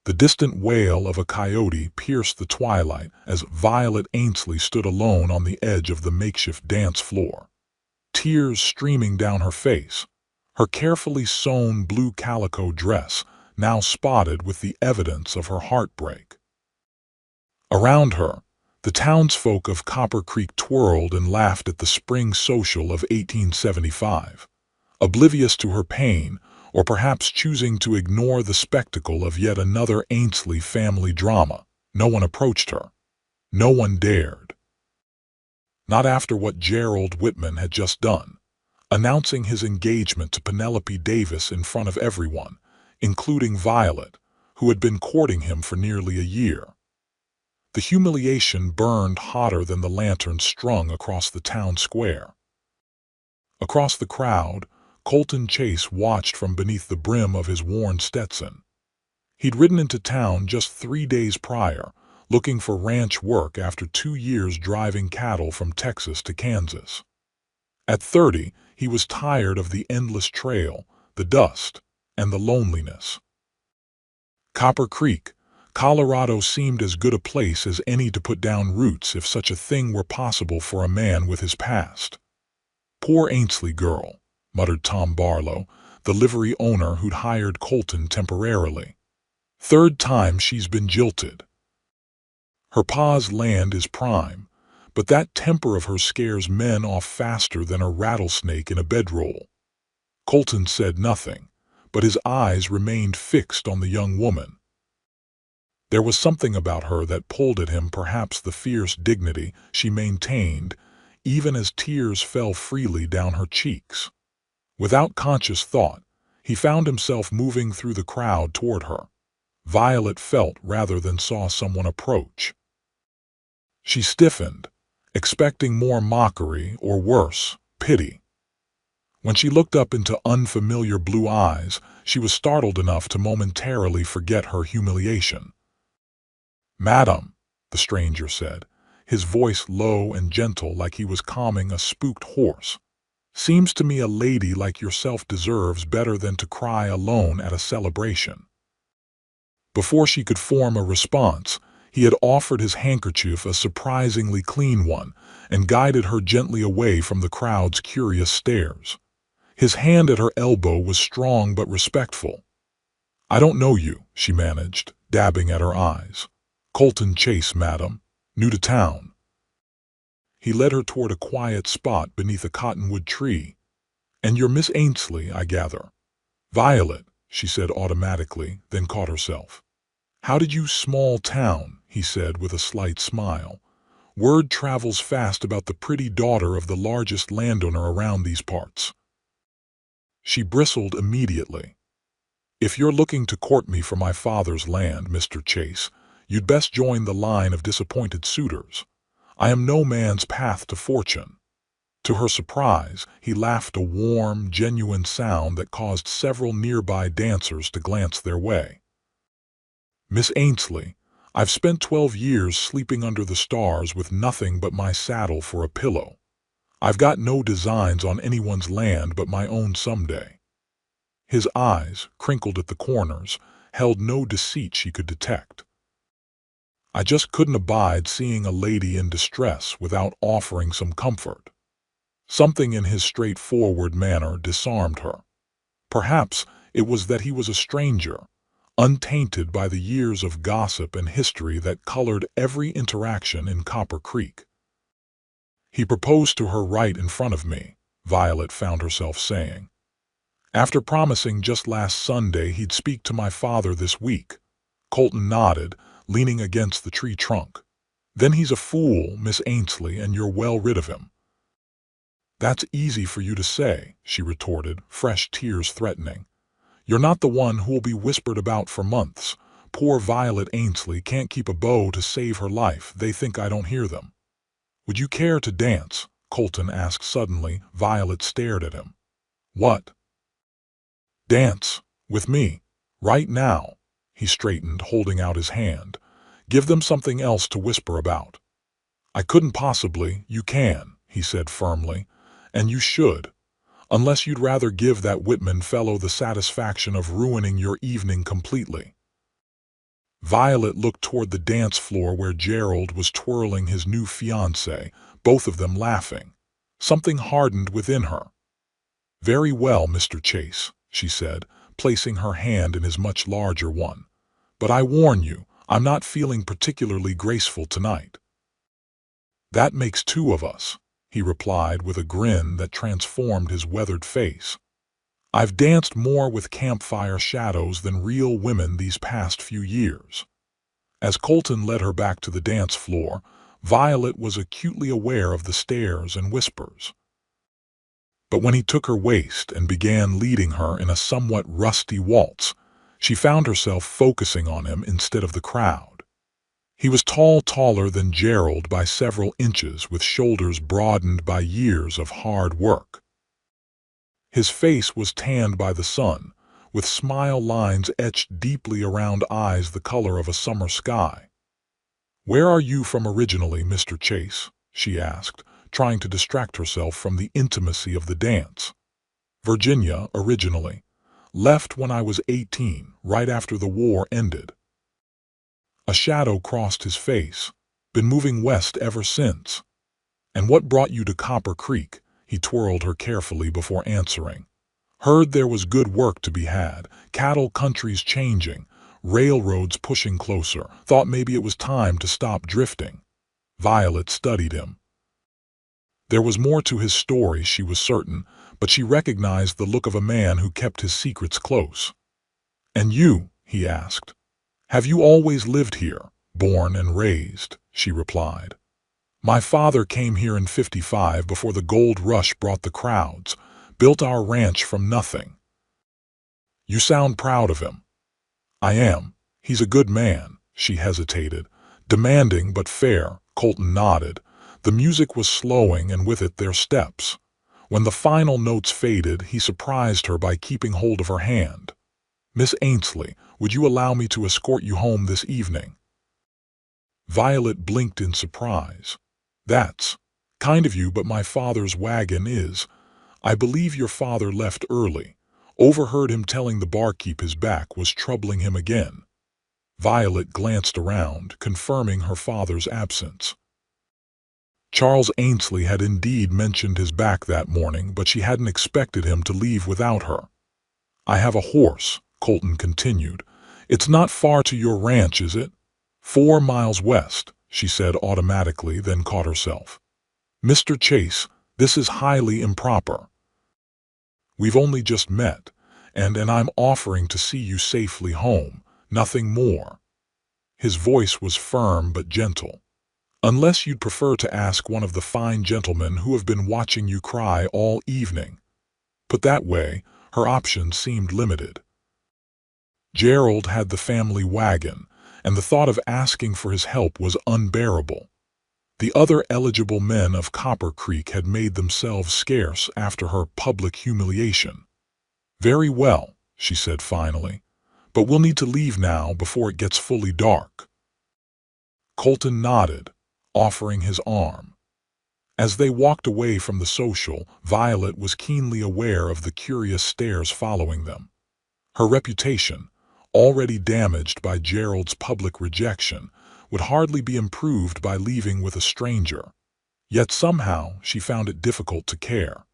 The distant wail of a coyote pierced the twilight as Violet Ainsley stood alone on the edge of the makeshift dance floor, tears streaming down her face, her carefully sewn blue calico dress now spotted with the evidence of her heartbreak. Around her, the townsfolk of Copper Creek twirled and laughed at the spring social of 1875, oblivious to her pain, or perhaps choosing to ignore the spectacle of yet another Ainsley family drama. No one approached her. No one dared. Not after what Gerald Whitman had just done, announcing his engagement to Penelope Davis in front of everyone, including Violet, who had been courting him for nearly a year. The humiliation burned hotter than the lanterns strung across the town square. Across the crowd, Colton Chase watched from beneath the brim of his worn Stetson. He'd ridden into town just 3 days prior, looking for ranch work after 2 years driving cattle from Texas to Kansas. At 30, he was tired of the endless trail, the dust, and the loneliness. Copper Creek, Colorado seemed as good a place as any to put down roots if such a thing were possible for a man with his past. "Poor Ainsley girl," muttered Tom Barlow, the livery owner who'd hired Colton temporarily. "Third time she's been jilted. Her pa's land is prime, but that temper of hers scares men off faster than a rattlesnake in a bedroll." Colton said nothing, but his eyes remained fixed on the young woman. There was something about her that pulled at him, perhaps the fierce dignity she maintained, even as tears fell freely down her cheeks. Without conscious thought, he found himself moving through the crowd toward her. Violet felt rather than saw someone approach. She stiffened, expecting more mockery or worse, pity. When she looked up into unfamiliar blue eyes, she was startled enough to momentarily forget her humiliation. "Madam," the stranger said, his voice low and gentle like he was calming a spooked horse, "seems to me a lady like yourself deserves better than to cry alone at a celebration." Before she could form a response, he had offered his handkerchief, a surprisingly clean one, and guided her gently away from the crowd's curious stares. His hand at her elbow was strong but respectful. "I don't know you," she managed, dabbing at her eyes. "Colton Chase, madam. New to town." He led her toward a quiet spot beneath a cottonwood tree. "And you're Miss Ainsley, I gather." "Violet," she said automatically, then caught herself. "How did you small town?" he said with a slight smile. "Word travels fast about the pretty daughter of the largest landowner around these parts." She bristled immediately. "If you're looking to court me for my father's land, Mr. Chase, you'd best join the line of disappointed suitors. I am no man's path to fortune." To her surprise, he laughed, a warm, genuine sound that caused several nearby dancers to glance their way. "Miss Ainsley, I've spent 12 years sleeping under the stars with nothing but my saddle for a pillow. I've got no designs on anyone's land but my own someday." His eyes, crinkled at the corners, held no deceit she could detect. "I just couldn't abide seeing a lady in distress without offering some comfort." Something in his straightforward manner disarmed her. Perhaps it was that he was a stranger, untainted by the years of gossip and history that colored every interaction in Copper Creek. "He proposed to her right in front of me," Violet found herself saying. "After promising just last Sunday he'd speak to my father this week." Colton nodded, leaning against the tree trunk. "Then he's a fool, Miss Ainsley, and you're well rid of him." "That's easy for you to say," she retorted, fresh tears threatening. "You're not the one who'll be whispered about for months. Poor Violet Ainsley can't keep a beau to save her life. They think I don't hear them." "Would you care to dance?" Colton asked suddenly. Violet stared at him. "What?" "Dance. With me. Right now." He straightened, holding out his hand. "Give them something else to whisper about." "I couldn't possibly." "You can," he said firmly. "And you should. Unless you'd rather give that Whitman fellow the satisfaction of ruining your evening completely." Violet looked toward the dance floor where Gerald was twirling his new fiancée, both of them laughing. Something hardened within her. "Very well, Mr. Chase," she said, placing her hand in his much larger one. "But I warn you, I'm not feeling particularly graceful tonight." "That makes two of us," he replied with a grin that transformed his weathered face. "I've danced more with campfire shadows than real women these past few years." As Colton led her back to the dance floor, Violet was acutely aware of the stares and whispers. But when he took her waist and began leading her in a somewhat rusty waltz, she found herself focusing on him instead of the crowd. He was taller than Gerald by several inches, with shoulders broadened by years of hard work. His face was tanned by the sun, with smile lines etched deeply around eyes the color of a summer sky. "Where are you from originally, Mr. Chase?" she asked, trying to distract herself from the intimacy of the dance. "Virginia, originally. Left when I was 18, right after the war ended." A shadow crossed his face. "Been moving west ever since." "And what brought you to Copper Creek?" He twirled her carefully before answering. "Heard there was good work to be had, cattle countries changing, railroads pushing closer. Thought maybe it was time to stop drifting." Violet studied him. There was more to his story, she was certain, but she recognized the look of a man who kept his secrets close. "And you?" he asked. "Have you always lived here?" "Born and raised," she replied. "My father came here in '55 before the gold rush brought the crowds, built our ranch from nothing." "You sound proud of him." "I am. He's a good man." She hesitated. "Demanding but fair." Colton nodded. The music was slowing, and with it their steps. When the final notes faded, he surprised her by keeping hold of her hand. "Miss Ainsley, would you allow me to escort you home this evening?" Violet blinked in surprise. "That's kind of you, but my father's wagon is—" "I believe your father left early. Overheard him telling the barkeep his back was troubling him again." Violet glanced around, confirming her father's absence. Charles Ainsley had indeed mentioned his back that morning, but she hadn't expected him to leave without her. "I have a horse," Colton continued. "It's not far to your ranch, is it?" 4 miles west, she said automatically, then caught herself. "Mr. Chase, this is highly improper. We've only just met, and I'm offering to see you safely home, nothing more." His voice was firm but gentle. "Unless you'd prefer to ask one of the fine gentlemen who have been watching you cry all evening." Put that way, her options seemed limited. Gerald had the family wagon, and the thought of asking for his help was unbearable. The other eligible men of Copper Creek had made themselves scarce after her public humiliation. "Very well," she said finally, "but we'll need to leave now before it gets fully dark." Colton nodded, offering his arm. As they walked away from the social, Violet was keenly aware of the curious stares following them. Her reputation, already damaged by Gerald's public rejection, would hardly be improved by leaving with a stranger. Yet somehow she found it difficult to care.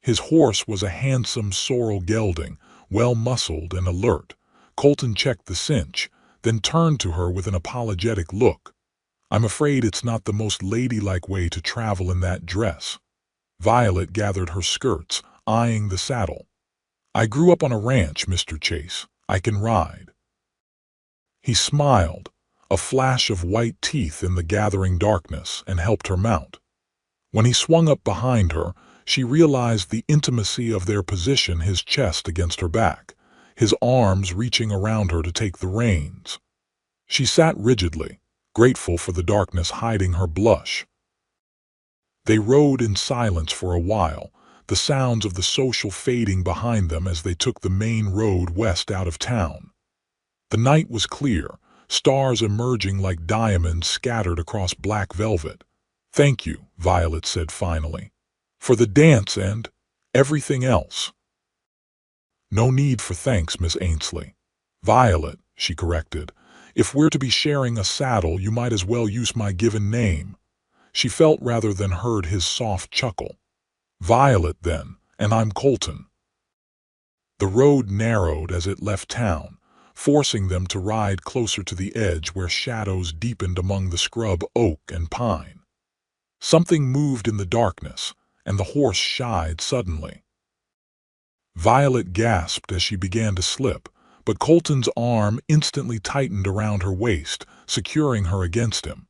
His horse was a handsome sorrel gelding, well-muscled and alert. Colton checked the cinch, then turned to her with an apologetic look. "I'm afraid it's not the most ladylike way to travel in that dress." Violet gathered her skirts, eyeing the saddle. "I grew up on a ranch, Mr. Chase. I can ride." He smiled, a flash of white teeth in the gathering darkness, and helped her mount. When he swung up behind her, she realized the intimacy of their position, his chest against her back, his arms reaching around her to take the reins. She sat rigidly, grateful for the darkness hiding her blush. They rode in silence for a while, the sounds of the social fading behind them as they took the main road west out of town. The night was clear, stars emerging like diamonds scattered across black velvet. "Thank you," Violet said finally, "for the dance and everything else." "No need for thanks, Miss Ainsley." "Violet," she corrected, If we're to be sharing a saddle, you might as well use my given name. She felt rather than heard his soft chuckle. Violet, then, and I'm Colton. The road narrowed as it left town, forcing them to ride closer to the edge where shadows deepened among the scrub oak and pine. Something moved in the darkness, and the horse shied suddenly. Violet gasped as she began to slip, but Colton's arm instantly tightened around her waist, securing her against him.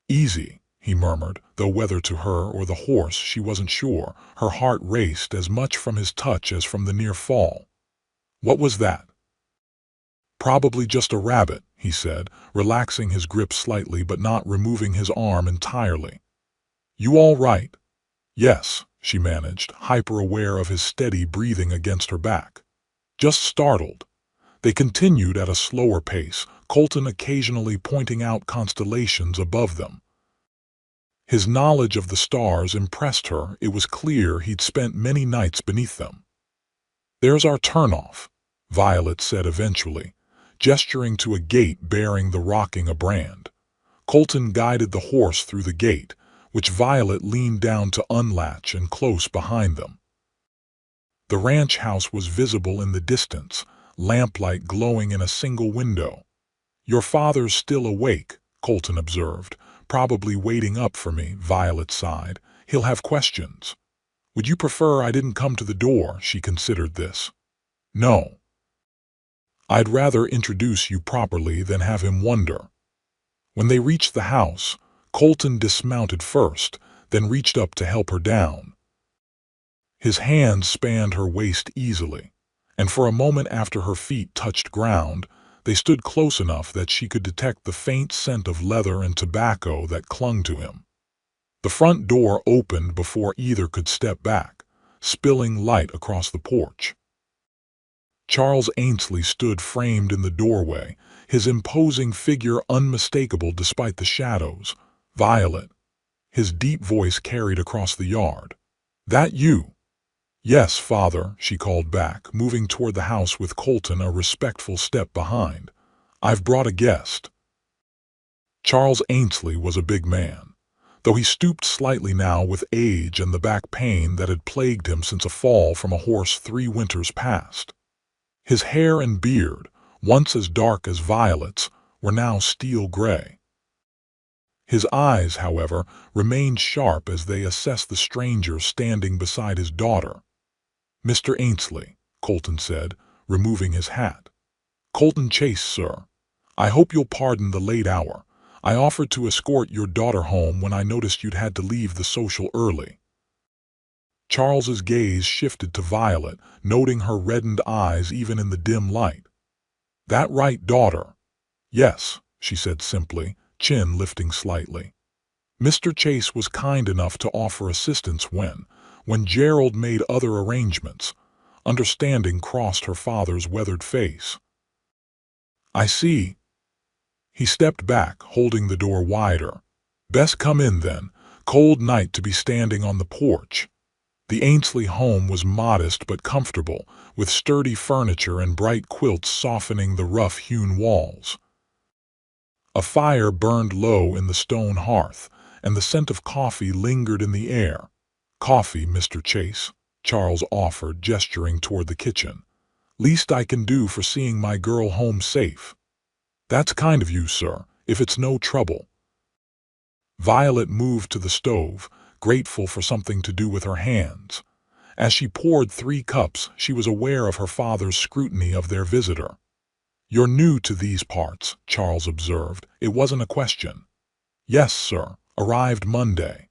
"Easy," he murmured, though whether to her or the horse she wasn't sure. Her heart raced as much from his touch as from the near fall. "What was that?" "Probably just a rabbit," he said, relaxing his grip slightly but not removing his arm entirely. "You all right?" "Yes," she managed, hyper-aware of his steady breathing against her back. "Just startled." They continued at a slower pace, Colton occasionally pointing out constellations above them. His knowledge of the stars impressed her. It was clear he'd spent many nights beneath them. "There's our turnoff," Violet said eventually, gesturing to a gate bearing the rocking a brand. Colton guided the horse through the gate, which Violet leaned down to unlatch, and close behind them. The ranch house was visible in the distance, lamplight glowing in a single window. "Your father's still awake," Colton observed, "probably waiting up for me." Violet sighed. "He'll have questions." "Would you prefer I didn't come to the door?" She considered this. "No. I'd rather introduce you properly than have him wonder." When they reached the house, Colton dismounted first, then reached up to help her down. His hand spanned her waist easily, and for a moment after her feet touched ground, they stood close enough that she could detect the faint scent of leather and tobacco that clung to him. The front door opened before either could step back, spilling light across the porch. Charles Ainsley stood framed in the doorway, his imposing figure unmistakable despite the shadows. "Violet." His deep voice carried across the yard. "That you?" "Yes, father," she called back, moving toward the house with Colton a respectful step behind. "I've brought a guest." Charles Ainsley was a big man, though he stooped slightly now with age and the back pain that had plagued him since a fall from a horse 3 winters past. His hair and beard, once as dark as Violet's, were now steel gray. His eyes, however, remained sharp as they assessed the stranger standing beside his daughter. "Mr. Ainsley," Colton said, removing his hat. "Colton Chase, sir. I hope you'll pardon the late hour. I offered to escort your daughter home when I noticed you'd had to leave the social early." Charles's gaze shifted to Violet, noting her reddened eyes even in the dim light. "That right, daughter?" "Yes," she said simply, chin lifting slightly. "Mr. Chase was kind enough to offer assistance when Gerald made other arrangements." Understanding crossed her father's weathered face. "I see." He stepped back, holding the door wider. "Best come in then. Cold night to be standing on the porch." The Ainsley home was modest but comfortable, with sturdy furniture and bright quilts softening the rough-hewn walls. A fire burned low in the stone hearth, and the scent of coffee lingered in the air. "Coffee, Mr. Chase," Charles offered, gesturing toward the kitchen. "Least I can do for seeing my girl home safe." "That's kind of you, sir, if it's no trouble." Violet moved to the stove, grateful for something to do with her hands. As she poured 3 cups, she was aware of her father's scrutiny of their visitor. "You're new to these parts," Charles observed. It wasn't a question. "Yes, sir. Arrived Monday.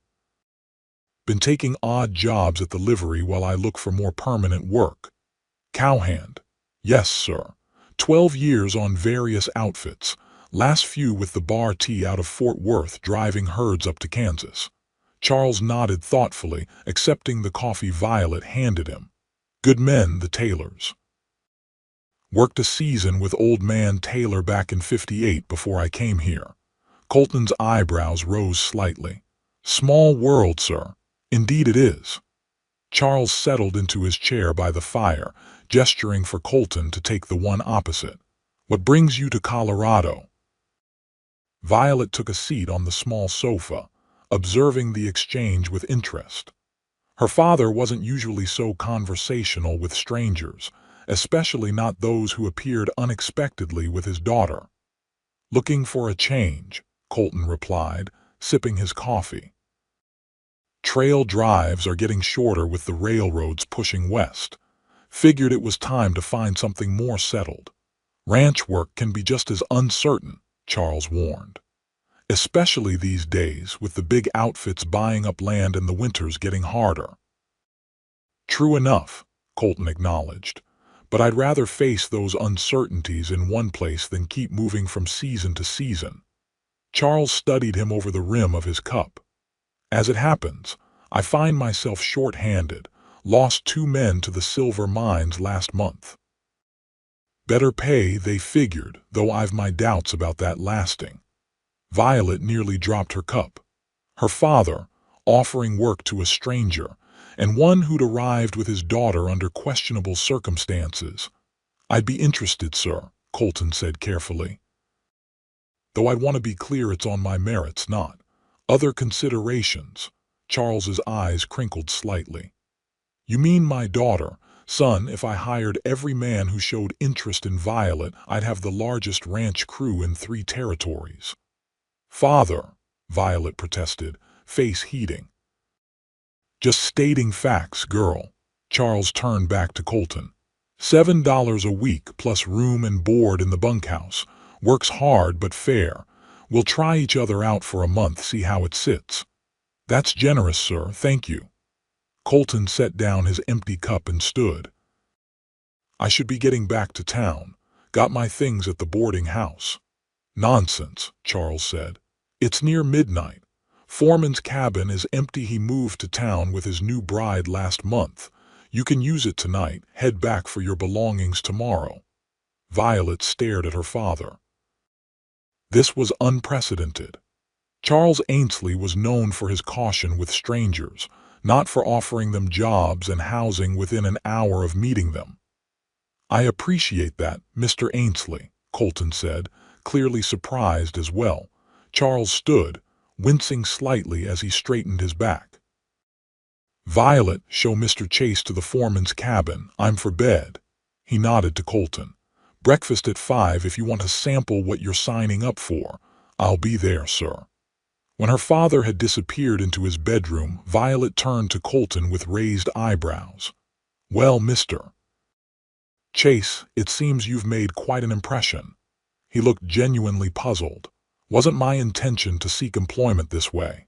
Been taking odd jobs at the livery while I look for more permanent work." "Cowhand." "Yes, sir. 12 years on various outfits, last few with the Bar T out of Fort Worth driving herds up to Kansas." Charles nodded thoughtfully, accepting the coffee Violet handed him. "Good men, the Taylors. Worked a season with old man Taylor back in '58 before I came here." Colton's eyebrows rose slightly. "Small world, sir." "Indeed it is." Charles settled into his chair by the fire, gesturing for Colton to take the one opposite. What brings you to Colorado? Violet took a seat on the small sofa, observing the exchange with interest. Her father wasn't usually so conversational with strangers, especially not those who appeared unexpectedly with his daughter. Looking for a change, Colton replied, sipping his coffee. Trail drives are getting shorter with the railroads pushing west. Figured it was time to find something more settled. Ranch work can be just as uncertain, Charles warned. Especially these days with the big outfits buying up land and the winters getting harder. True enough, Colton acknowledged, but I'd rather face those uncertainties in one place than keep moving from season to season. Charles studied him over the rim of his cup. As it happens, I find myself short-handed, lost 2 men to the silver mines last month. Better pay, they figured, though I've my doubts about that lasting. Violet nearly dropped her cup. Her father, offering work to a stranger, and one who'd arrived with his daughter under questionable circumstances. I'd be interested, sir, Colton said carefully. Though I'd want to be clear it's on my merits, not other considerations. Charles's eyes crinkled slightly. You mean my daughter? Son, if I hired every man who showed interest in Violet, I'd have the largest ranch crew in 3 territories. Father, Violet protested, face heating. Just stating facts, girl. Charles turned back to Colton. $7 a week plus room and board in the bunkhouse. Works hard but fair. We'll try each other out for a month, see how it sits. That's generous, sir, thank you. Colton set down his empty cup and stood. I should be getting back to town. Got my things at the boarding house. Nonsense, Charles said. It's near midnight. Foreman's cabin is empty. He moved to town with his new bride last month. You can use it tonight. Head back for your belongings tomorrow. Violet stared at her father. This was unprecedented. Charles Ainsley was known for his caution with strangers, not for offering them jobs and housing within an hour of meeting them. I appreciate that, Mr. Ainsley, Colton said, clearly surprised as well. Charles stood, wincing slightly as he straightened his back. Violet, show Mr. Chase to the foreman's cabin. I'm for bed. He nodded to Colton. Breakfast at 5 if you want to sample what you're signing up for. I'll be there, sir. When her father had disappeared into his bedroom, Violet turned to Colton with raised eyebrows. Well, Mr. Chase, it seems you've made quite an impression. He looked genuinely puzzled. Wasn't my intention to seek employment this way.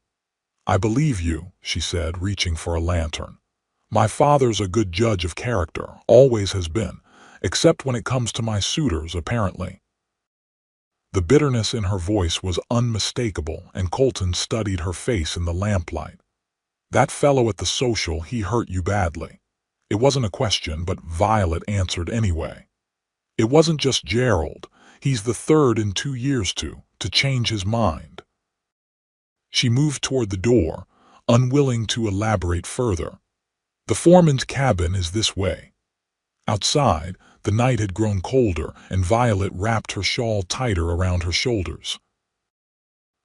I believe you, she said, reaching for a lantern. My father's a good judge of character, always has been, except when it comes to my suitors, apparently. The bitterness in her voice was unmistakable, and Colton studied her face in the lamplight. That fellow at the social, he hurt you badly. It wasn't a question, but Violet answered anyway. It wasn't just Gerald. He's the third in 2 years to change his mind. She moved toward the door, unwilling to elaborate further. The foreman's cabin is this way. Outside, the night had grown colder, and Violet wrapped her shawl tighter around her shoulders.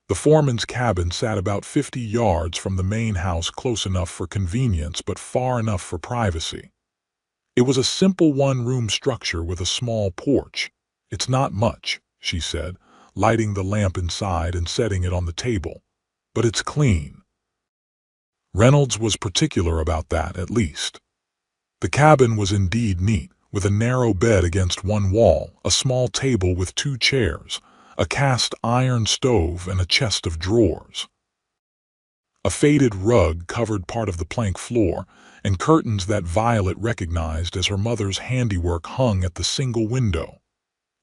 The foreman's cabin sat about 50 yards from the main house, close enough for convenience but far enough for privacy. It was a simple one-room structure with a small porch. It's not much, she said, lighting the lamp inside and setting it on the table. But it's clean. Reynolds was particular about that, at least. The cabin was indeed neat, with a narrow bed against one wall, a small table with 2 chairs, a cast iron stove, and a chest of drawers. A faded rug covered part of the plank floor, and curtains that Violet recognized as her mother's handiwork hung at the single window.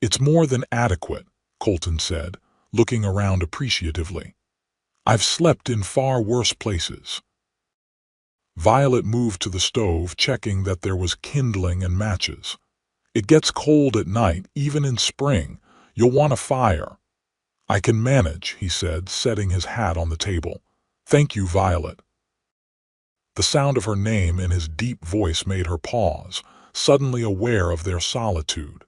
It's more than adequate, Colton said, looking around appreciatively. I've slept in far worse places. Violet moved to the stove, checking that there was kindling and matches. It gets cold at night, even in spring. You'll want a fire. I can manage, he said, setting his hat on the table. Thank you, Violet. The sound of her name in his deep voice made her pause, suddenly aware of their solitude.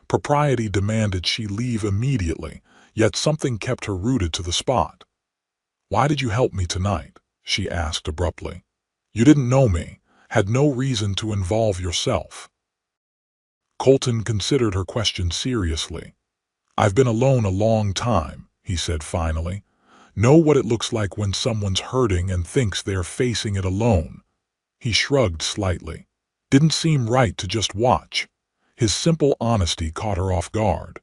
Propriety demanded she leave immediately, yet something kept her rooted to the spot. "Why did you help me tonight?" she asked abruptly. "You didn't know me, had no reason to involve yourself." Colton considered her question seriously. "I've been alone a long time," he said finally. "Know what it looks like when someone's hurting and thinks they're facing it alone." He shrugged slightly. Didn't seem right to just watch. His simple honesty caught her off guard.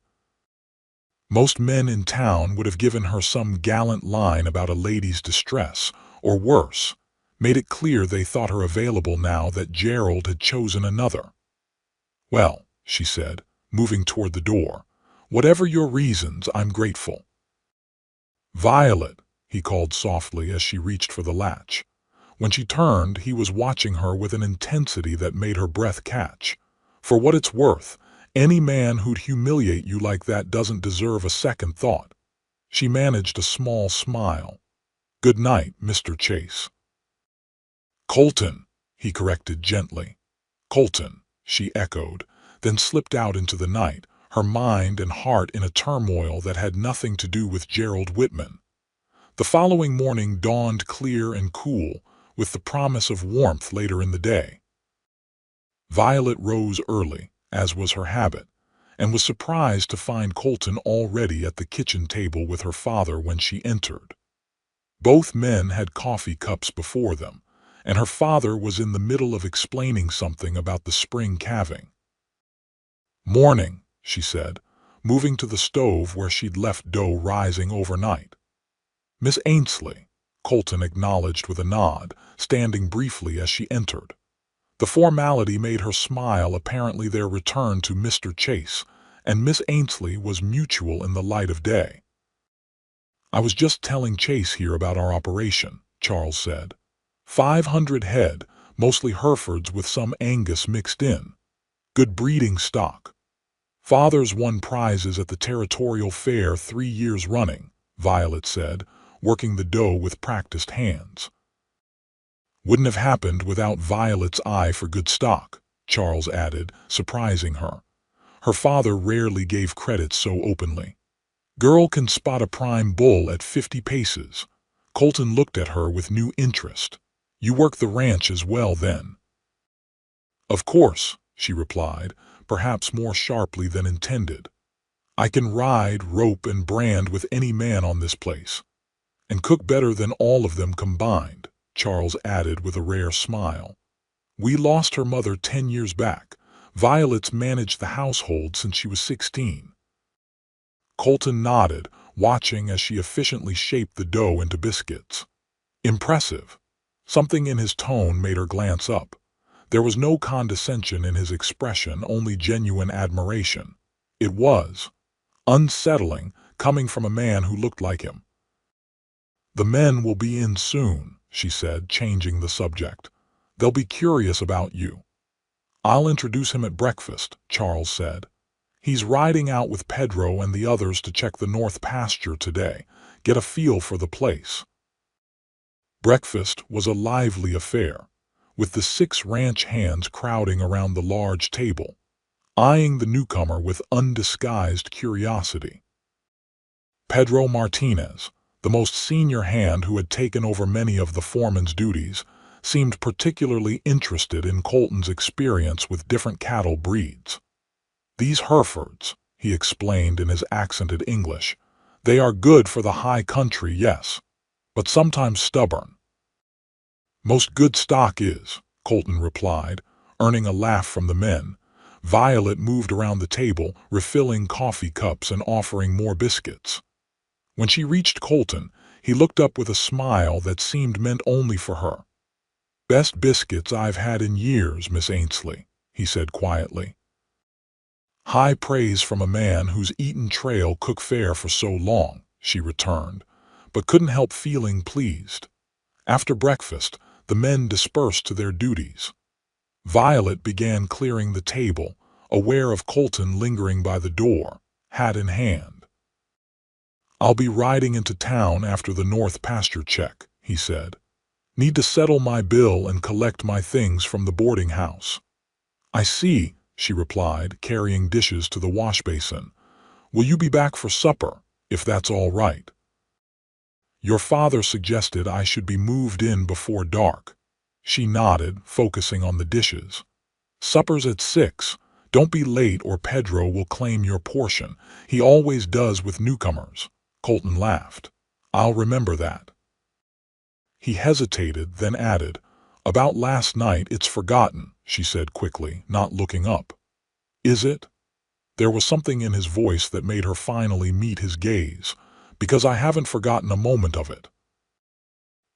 Most men in town would have given her some gallant line about a lady's distress, or worse, made it clear they thought her available now that Gerald had chosen another. "Well," she said, moving toward the door, "whatever your reasons, I'm grateful." "Violet," he called softly as she reached for the latch. When she turned, he was watching her with an intensity that made her breath catch. "For what it's worth, any man who'd humiliate you like that doesn't deserve a second thought." She managed a small smile. "Good night, Mr. Chase." "Colton," he corrected gently. "Colton," she echoed, then slipped out into the night, her mind and heart in a turmoil that had nothing to do with Gerald Whitman. The following morning dawned clear and cool, with the promise of warmth later in the day. Violet rose early, as was her habit, and was surprised to find Colton already at the kitchen table with her father when she entered. Both men had coffee cups before them, and her father was in the middle of explaining something about the spring calving. "Morning," she said, moving to the stove where she'd left dough rising overnight. "Miss Ainslie," Colton acknowledged with a nod, standing briefly as she entered. The formality made her smile, apparently their return to Mr. Chase and Miss Ainslie was mutual in the light of day. "I was just telling Chase here about our operation," Charles said. 500 head, mostly Herefords with some Angus mixed in. Good breeding stock. Father's won prizes at the territorial fair 3 years running," Violet said, working the dough with practiced hands. "Wouldn't have happened without Violet's eye for good stock," Charles added, surprising her. Her father rarely gave credit so openly. "Girl can spot a prime bull at 50 paces." Colton looked at her with new interest. "You work the ranch as well then?" "Of course," she replied, perhaps more sharply than intended. "I can ride, rope, and brand with any man on this place. And cook better than all of them combined," Charles added with a rare smile. "We lost her mother 10 years back. Violet's managed the household since she was 16. Colton nodded, watching as she efficiently shaped the dough into biscuits. "Impressive." Something in his tone made her glance up. There was no condescension in his expression, only genuine admiration. It was unsettling, coming from a man who looked like him. "The men will be in soon," she said, changing the subject. "They'll be curious about you." "I'll introduce him at breakfast," Charles said. "He's riding out with Pedro and the others to check the north pasture today, get a feel for the place." Breakfast was a lively affair, with the 6 ranch hands crowding around the large table, eyeing the newcomer with undisguised curiosity. Pedro Martinez, the most senior hand who had taken over many of the foreman's duties, seemed particularly interested in Colton's experience with different cattle breeds. "These Herefords," he explained in his accented English, "they are good for the high country, yes, but sometimes stubborn." "Most good stock is," Colton replied, earning a laugh from the men. Violet moved around the table, refilling coffee cups and offering more biscuits. When she reached Colton, he looked up with a smile that seemed meant only for her. "Best biscuits I've had in years, Miss Ainslie," he said quietly. "High praise from a man who's eaten trail cook fare for so long," she returned, but couldn't help feeling pleased. After breakfast, the men dispersed to their duties. Violet began clearing the table, aware of Colton lingering by the door, hat in hand. "I'll be riding into town after the north pasture check," he said. "Need to settle my bill and collect my things from the boarding house." "I see," she replied, carrying dishes to the wash basin. "Will you be back for supper, if that's all right?" "Your father suggested I should be moved in before dark." She nodded, focusing on the dishes. "Supper's at 6. Don't be late or Pedro will claim your portion. He always does with newcomers." Colton laughed. "I'll remember that." He hesitated, then added, "About last night it's forgotten," she said quickly, not looking up. "Is it?" There was something in his voice that made her finally meet his gaze. "Because I haven't forgotten a moment of it."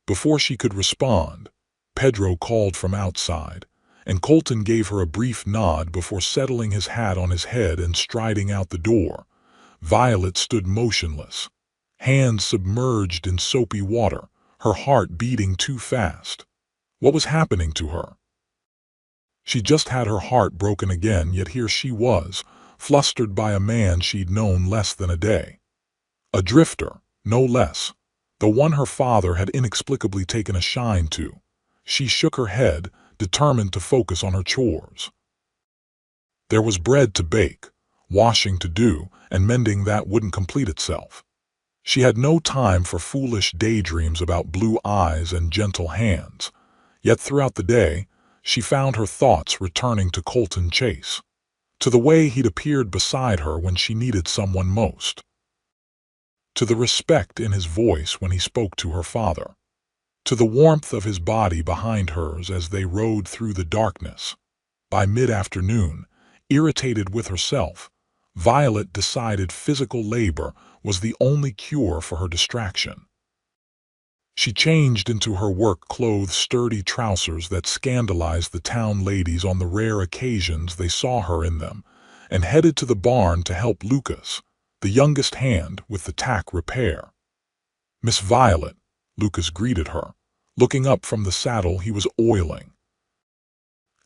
Before she could respond, Pedro called from outside, and Colton gave her a brief nod before settling his hat on his head and striding out the door. Violet stood motionless, hands submerged in soapy water, her heart beating too fast. What was happening to her? She just had her heart broken again, yet here she was, flustered by a man she'd known less than a day. A drifter, no less. The one her father had inexplicably taken a shine to. She shook her head, determined to focus on her chores. There was bread to bake, washing to do, and mending that wouldn't complete itself. She had no time for foolish daydreams about blue eyes and gentle hands. Yet throughout the day, she found her thoughts returning to Colton Chase, to the way he'd appeared beside her when she needed someone most, to the respect in his voice when he spoke to her father, to the warmth of his body behind hers as they rode through the darkness. By mid-afternoon, irritated with herself, Violet decided physical labor was the only cure for her distraction. She changed into her work-clothes sturdy trousers that scandalized the town ladies on the rare occasions they saw her in them, and headed to the barn to help Lucas, the youngest hand, with the tack repair. "Miss Violet," Lucas greeted her, looking up from the saddle he was oiling.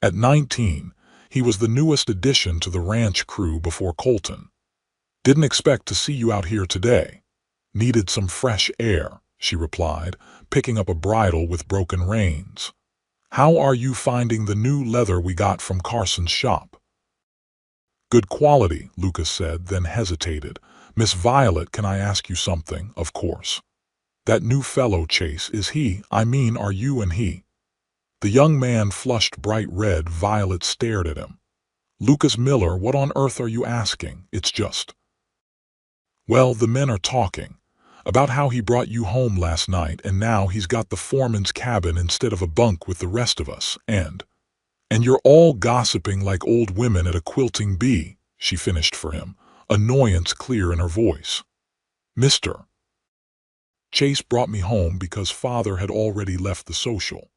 At 19, he was the newest addition to the ranch crew before Colton. "Didn't expect to see you out here today. Needed some fresh air," she replied, picking up a bridle with broken reins. "How are you finding the new leather we got from Carson's shop?" "Good quality," Lucas said, then hesitated. "Miss Violet, can I ask you something, of course? That new fellow Chase, is he, are you and he?" The young man flushed bright red. Violet stared at him. "Lucas Miller, what on earth are you asking? It's just—" "Well, the men are talking about how he brought you home last night and now he's got the foreman's cabin instead of a bunk with the rest of us, and you're all gossiping like old women at a quilting bee," she finished for him, annoyance clear in her voice. "Mr. Chase brought me home because Father had already left the social.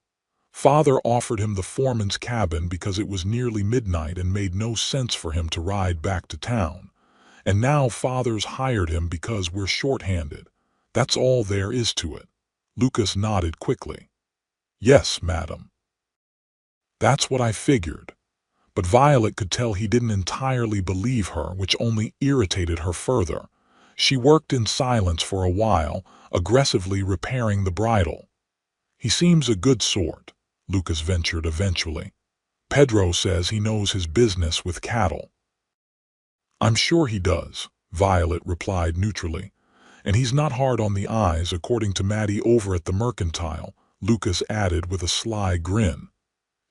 Father offered him the foreman's cabin because it was nearly midnight and made no sense for him to ride back to town. And now Father's hired him because we're short-handed. That's all there is to it." Lucas nodded quickly. "Yes, madam. That's what I figured." But Violet could tell he didn't entirely believe her, which only irritated her further. She worked in silence for a while, aggressively repairing the bridle. "He seems a good sort," Lucas ventured eventually. "Pedro says he knows his business with cattle." "I'm sure he does," Violet replied neutrally. "And he's not hard on the eyes, according to Maddie over at the Mercantile," Lucas added with a sly grin.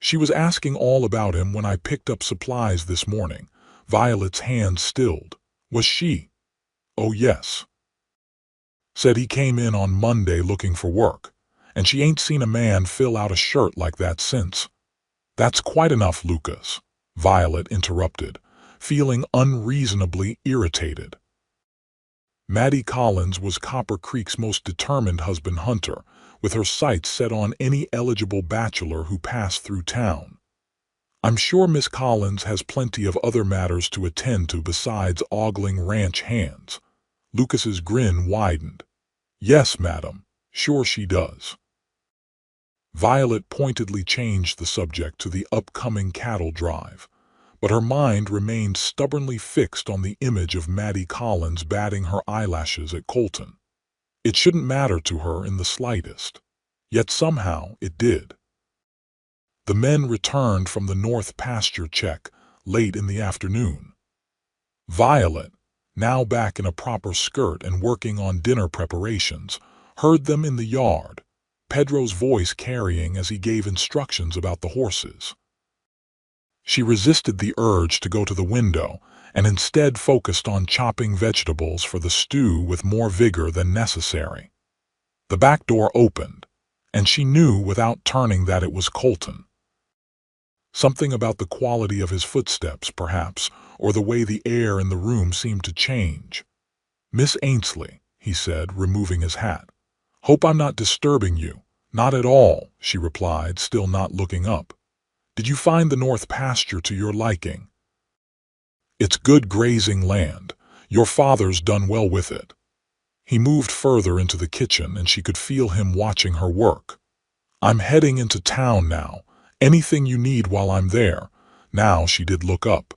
"She was asking all about him when I picked up supplies this morning." Violet's hand stilled. "Was she?" "Oh yes. Said he came in on Monday looking for work, and she ain't seen a man fill out a shirt like that since." "That's quite enough, Lucas," Violet interrupted, feeling unreasonably irritated. Maddie Collins was Copper Creek's most determined husband hunter, with her sights set on any eligible bachelor who passed through town. "I'm sure Miss Collins has plenty of other matters to attend to besides ogling ranch hands." Lucas's grin widened. "Yes, madam, sure she does." Violet pointedly changed the subject to the upcoming cattle drive, but her mind remained stubbornly fixed on the image of Maddie Collins batting her eyelashes at Colton. It shouldn't matter to her in the slightest, yet somehow it did. The men returned from the North Pasture check, late in the afternoon. Violet, now back in a proper skirt and working on dinner preparations, heard them in the yard, Pedro's voice carrying as he gave instructions about the horses. She resisted the urge to go to the window and instead focused on chopping vegetables for the stew with more vigor than necessary. The back door opened, and she knew without turning that it was Colton. Something about the quality of his footsteps, perhaps, or the way the air in the room seemed to change. "Miss Ainsley," he said, removing his hat. "Hope I'm not disturbing you." "Not at all," she replied, still not looking up. "Did you find the north pasture to your liking?" "It's good grazing land. Your father's done well with it." He moved further into the kitchen and she could feel him watching her work. "I'm heading into town now. Anything you need while I'm there." Now she did look up.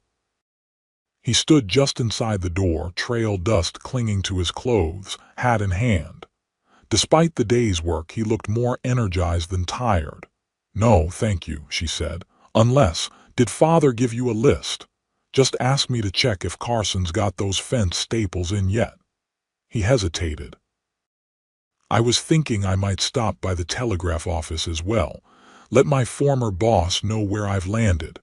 He stood just inside the door, trail dust clinging to his clothes, hat in hand. Despite the day's work, he looked more energized than tired. "No, thank you," she said. "Unless, did Father give you a list? Just ask me to check if Carson's got those fence staples in yet." He hesitated. "I was thinking I might stop by the telegraph office as well. Let my former boss know where I've landed."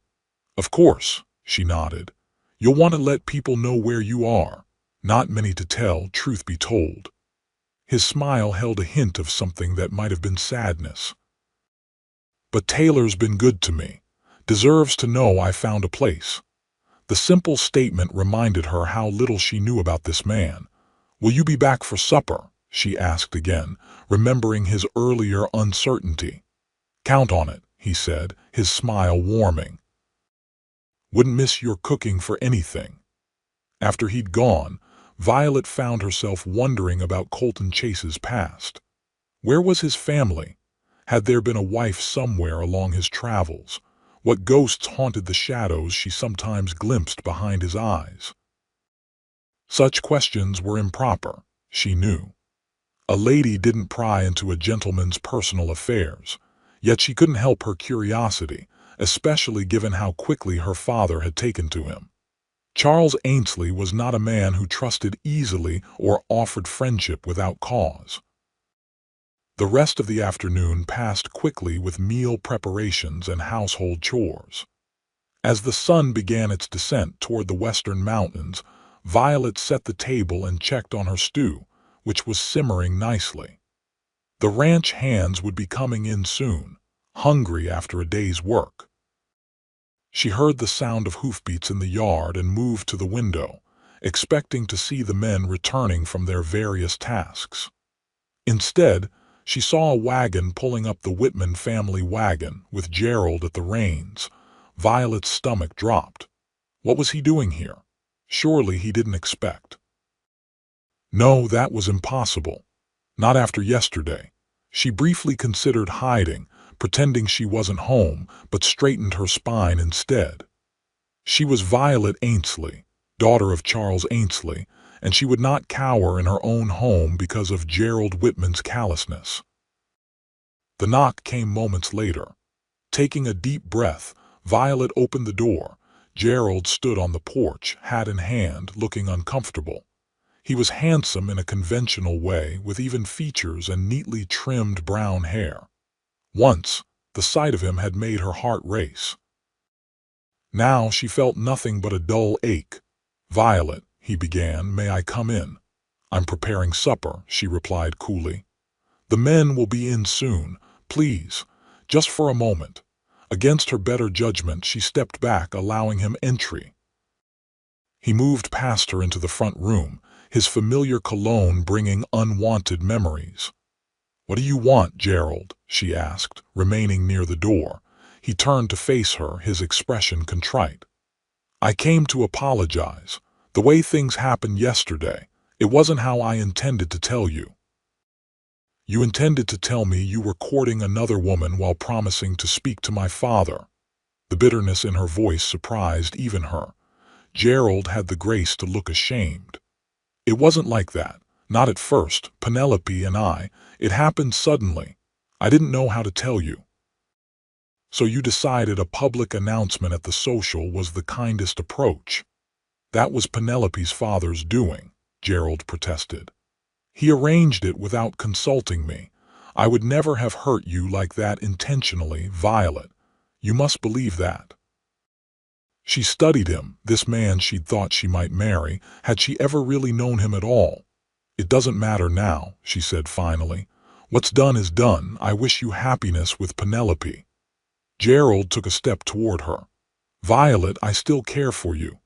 "Of course," she nodded. "You'll want to let people know where you are. Not many to tell, truth be told." His smile held a hint of something that might have been sadness. "But Taylor's been good to me. Deserves to know I found a place." The simple statement reminded her how little she knew about this man. "Will you be back for supper?" she asked again, remembering his earlier uncertainty. "Count on it," he said, his smile warming. "Wouldn't miss your cooking for anything." After he'd gone, Violet found herself wondering about Colton Chase's past. Where was his family? Had there been a wife somewhere along his travels? What ghosts haunted the shadows she sometimes glimpsed behind his eyes? Such questions were improper, she knew. A lady didn't pry into a gentleman's personal affairs, yet she couldn't help her curiosity, especially given how quickly her father had taken to him. Charles Ainsley was not a man who trusted easily or offered friendship without cause. The rest of the afternoon passed quickly with meal preparations and household chores. As the sun began its descent toward the western mountains, Violet set the table and checked on her stew, which was simmering nicely. The ranch hands would be coming in soon, hungry after a day's work. She heard the sound of hoofbeats in the yard and moved to the window, expecting to see the men returning from their various tasks. Instead, she saw a wagon pulling up the Whitman family wagon with Gerald at the reins. Violet's stomach dropped. What was he doing here? Surely he didn't expect. No, that was impossible. Not after yesterday. She briefly considered hiding, pretending she wasn't home, but straightened her spine instead. She was Violet Ainsley, daughter of Charles Ainsley, and she would not cower in her own home because of Gerald Whitman's callousness. The knock came moments later. Taking a deep breath, Violet opened the door. Gerald stood on the porch, hat in hand, looking uncomfortable. He was handsome in a conventional way, with even features and neatly trimmed brown hair. Once, the sight of him had made her heart race. Now she felt nothing but a dull ache. "Violet," he began, "may I come in?" "I'm preparing supper," she replied coolly. "The men will be in soon. Please, just for a moment." Against her better judgment, she stepped back, allowing him entry. He moved past her into the front room, his familiar cologne bringing unwanted memories. "What do you want, Gerald?" she asked, remaining near the door. He turned to face her, his expression contrite. "I came to apologize. The way things happened yesterday, it wasn't how I intended to tell you." "You intended to tell me you were courting another woman while promising to speak to my father." The bitterness in her voice surprised even her. Gerald had the grace to look ashamed. "It wasn't like that. Not at first, Penelope and I. It happened suddenly. I didn't know how to tell you." So you decided a public announcement at the social was the kindest approach. That was Penelope's father's doing, Gerald protested. He arranged it without consulting me. I would never have hurt you like that intentionally, Violet. You must believe that. She studied him, this man she'd thought she might marry. Had she ever really known him at all? It doesn't matter now, she said finally. What's done is done. I wish you happiness with Penelope. Gerald took a step toward her. Violet, I still care for you.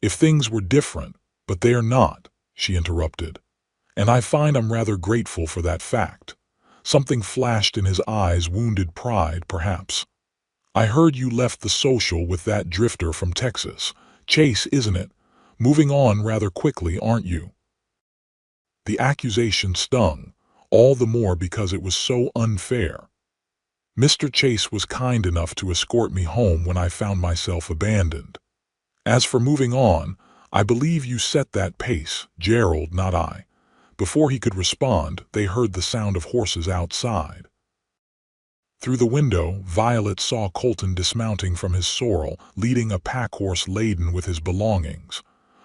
If things were different, but they're not, she interrupted. And I find I'm rather grateful for that fact. Something flashed in his eyes, wounded pride, perhaps. I heard you left the social with that drifter from Texas. Chase, isn't it? Moving on rather quickly, aren't you? The accusation stung, all the more because it was so unfair. Mr. Chase was kind enough to escort me home when I found myself abandoned. As for moving on, I believe you set that pace, Gerald, not I. Before he could respond, they heard the sound of horses outside. Through the window, Violet saw Colton dismounting from his sorrel, leading a pack-horse laden with his belongings.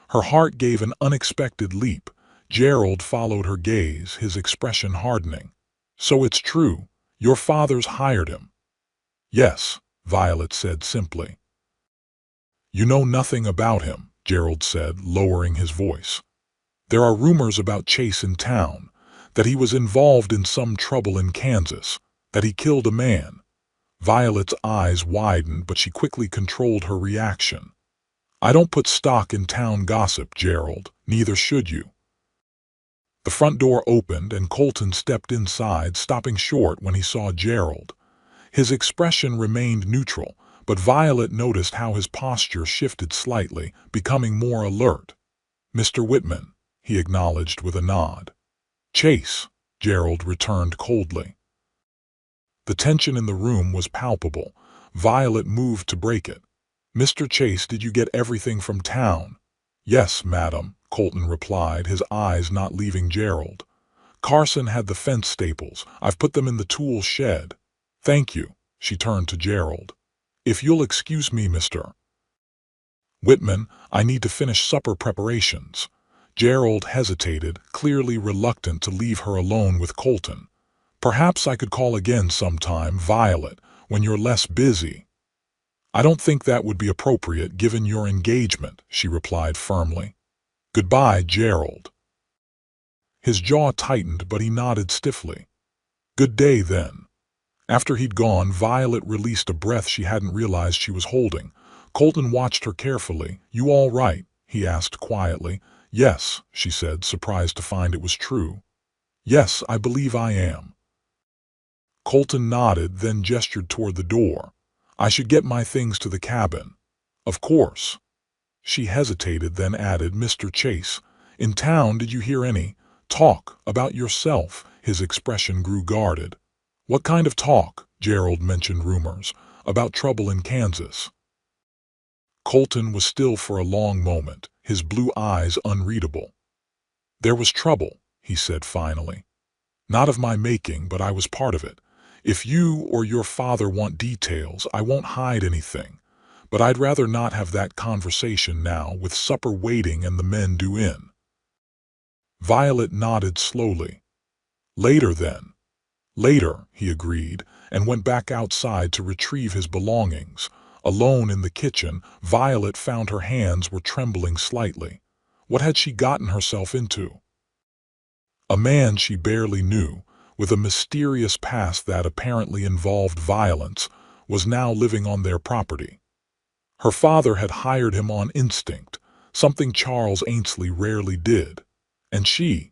Her heart gave an unexpected leap. Gerald followed her gaze, his expression hardening. So it's true, your father's hired him. Yes, Violet said simply. You know nothing about him, Gerald said, lowering his voice. There are rumors about Chase in town, that he was involved in some trouble in Kansas, that he killed a man. Violet's eyes widened, but she quickly controlled her reaction. I don't put stock in town gossip, Gerald, neither should you. The front door opened and Colton stepped inside, stopping short when he saw Gerald. His expression remained neutral, but Violet noticed how his posture shifted slightly, becoming more alert. Mr. Whitman, he acknowledged with a nod. Chase, Gerald returned coldly. The tension in the room was palpable. Violet moved to break it. Mr. Chase, did you get everything from town? Yes, madam, Colton replied, his eyes not leaving Gerald. Carson had the fence staples. I've put them in the tool shed. Thank you, she turned to Gerald. If you'll excuse me, Mr. Whitman, I need to finish supper preparations. Gerald hesitated, clearly reluctant to leave her alone with Colton. Perhaps I could call again sometime, Violet, when you're less busy. I don't think that would be appropriate given your engagement, she replied firmly. Goodbye, Gerald. His jaw tightened, but he nodded stiffly. Good day, then. After he'd gone, Violet released a breath she hadn't realized she was holding. Colton watched her carefully. You all right? He asked quietly. Yes, she said, surprised to find it was true. Yes, I believe I am. Colton nodded, then gestured toward the door. I should get my things to the cabin. Of course. She hesitated, then added, Mr. Chase, in town did you hear any talk about yourself? His expression grew guarded. What kind of talk? Gerald mentioned rumors about trouble in Kansas. Colton was still for a long moment, his blue eyes unreadable. There was trouble, he said finally. Not of my making, but I was part of it. If you or your father want details, I won't hide anything. But I'd rather not have that conversation now, with supper waiting and the men due in. Violet nodded slowly. Later then. Later, he agreed, and went back outside to retrieve his belongings. Alone in the kitchen, Violet found her hands were trembling slightly. What had she gotten herself into? A man she barely knew, with a mysterious past that apparently involved violence, was now living on their property. Her father had hired him on instinct, something Charles Ainsley rarely did. And she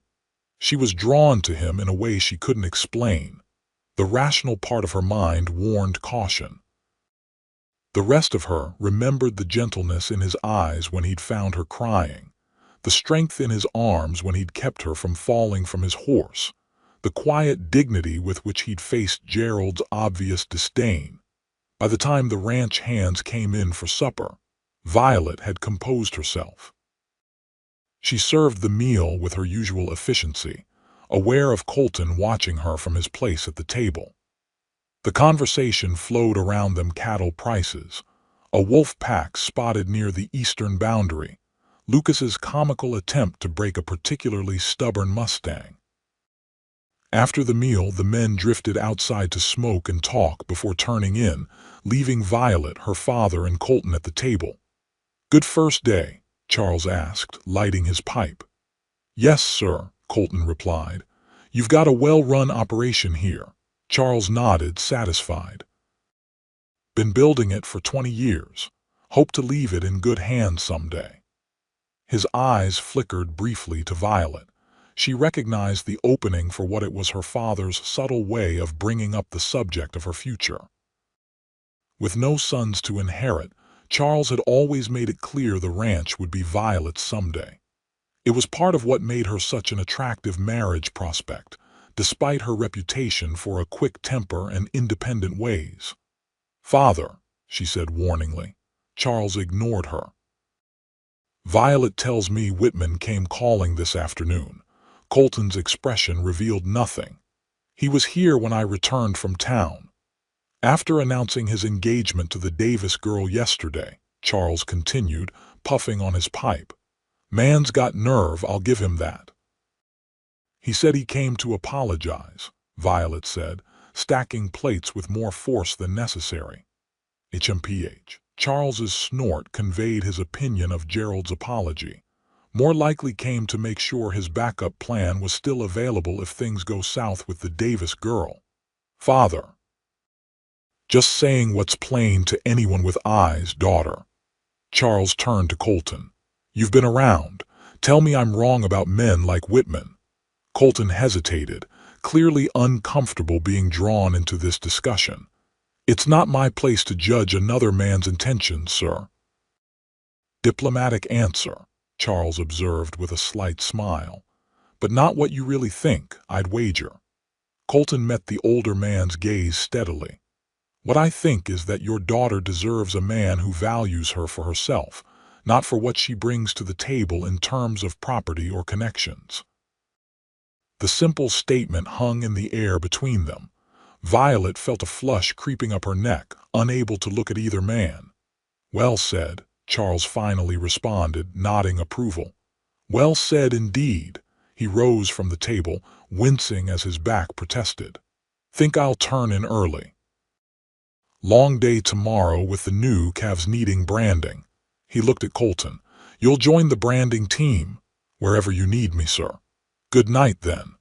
was drawn to him in a way she couldn't explain. The rational part of her mind warned caution. The rest of her remembered the gentleness in his eyes when he'd found her crying, the strength in his arms when he'd kept her from falling from his horse, the quiet dignity with which he'd faced Gerald's obvious disdain. By the time the ranch hands came in for supper, Violet had composed herself. She served the meal with her usual efficiency, aware of Colton watching her from his place at the table. The conversation flowed around them cattle prices, a wolf pack spotted near the eastern boundary, Lucas's comical attempt to break a particularly stubborn Mustang. After the meal, the men drifted outside to smoke and talk before turning in, leaving Violet, her father, and Colton at the table. "Good first day?" Charles asked, lighting his pipe. "Yes, sir," Colton replied. "You've got a well-run operation here." Charles nodded, satisfied. "Been building it for 20 years. Hope to leave it in good hands someday." His eyes flickered briefly to Violet. She recognized the opening for what it was her father's subtle way of bringing up the subject of her future. With no sons to inherit, Charles had always made it clear the ranch would be Violet's someday. It was part of what made her such an attractive marriage prospect, despite her reputation for a quick temper and independent ways. "Father," she said warningly. Charles ignored her. "Violet tells me Whitman came calling this afternoon." Colton's expression revealed nothing. "He was here when I returned from town." "After announcing his engagement to the Davis girl yesterday," Charles continued, puffing on his pipe. "Man's got nerve, I'll give him that." "He said he came to apologize," Violet said, stacking plates with more force than necessary. HMPH. Charles's snort conveyed his opinion of Gerald's apology. "More likely came to make sure his backup plan was still available if things go south with the Davis girl." "Father." "Just saying what's plain to anyone with eyes, daughter." Charles turned to Colton. "You've been around. Tell me I'm wrong about men like Whitman." Colton hesitated, clearly uncomfortable being drawn into this discussion. "It's not my place to judge another man's intentions, sir." "Diplomatic answer," Charles observed with a slight smile. "But not what you really think, I'd wager." Colton met the older man's gaze steadily. "What I think is that your daughter deserves a man who values her for herself, not for what she brings to the table in terms of property or connections." The simple statement hung in the air between them. Violet felt a flush creeping up her neck, unable to look at either man. "Well said," Charles finally responded, nodding approval. "Well said indeed." He rose from the table, wincing as his back protested. "Think I'll turn in early. Long day tomorrow with the new calves needing branding." He looked at Colton. "You'll join the branding team, wherever you need me, sir." "Good night, then."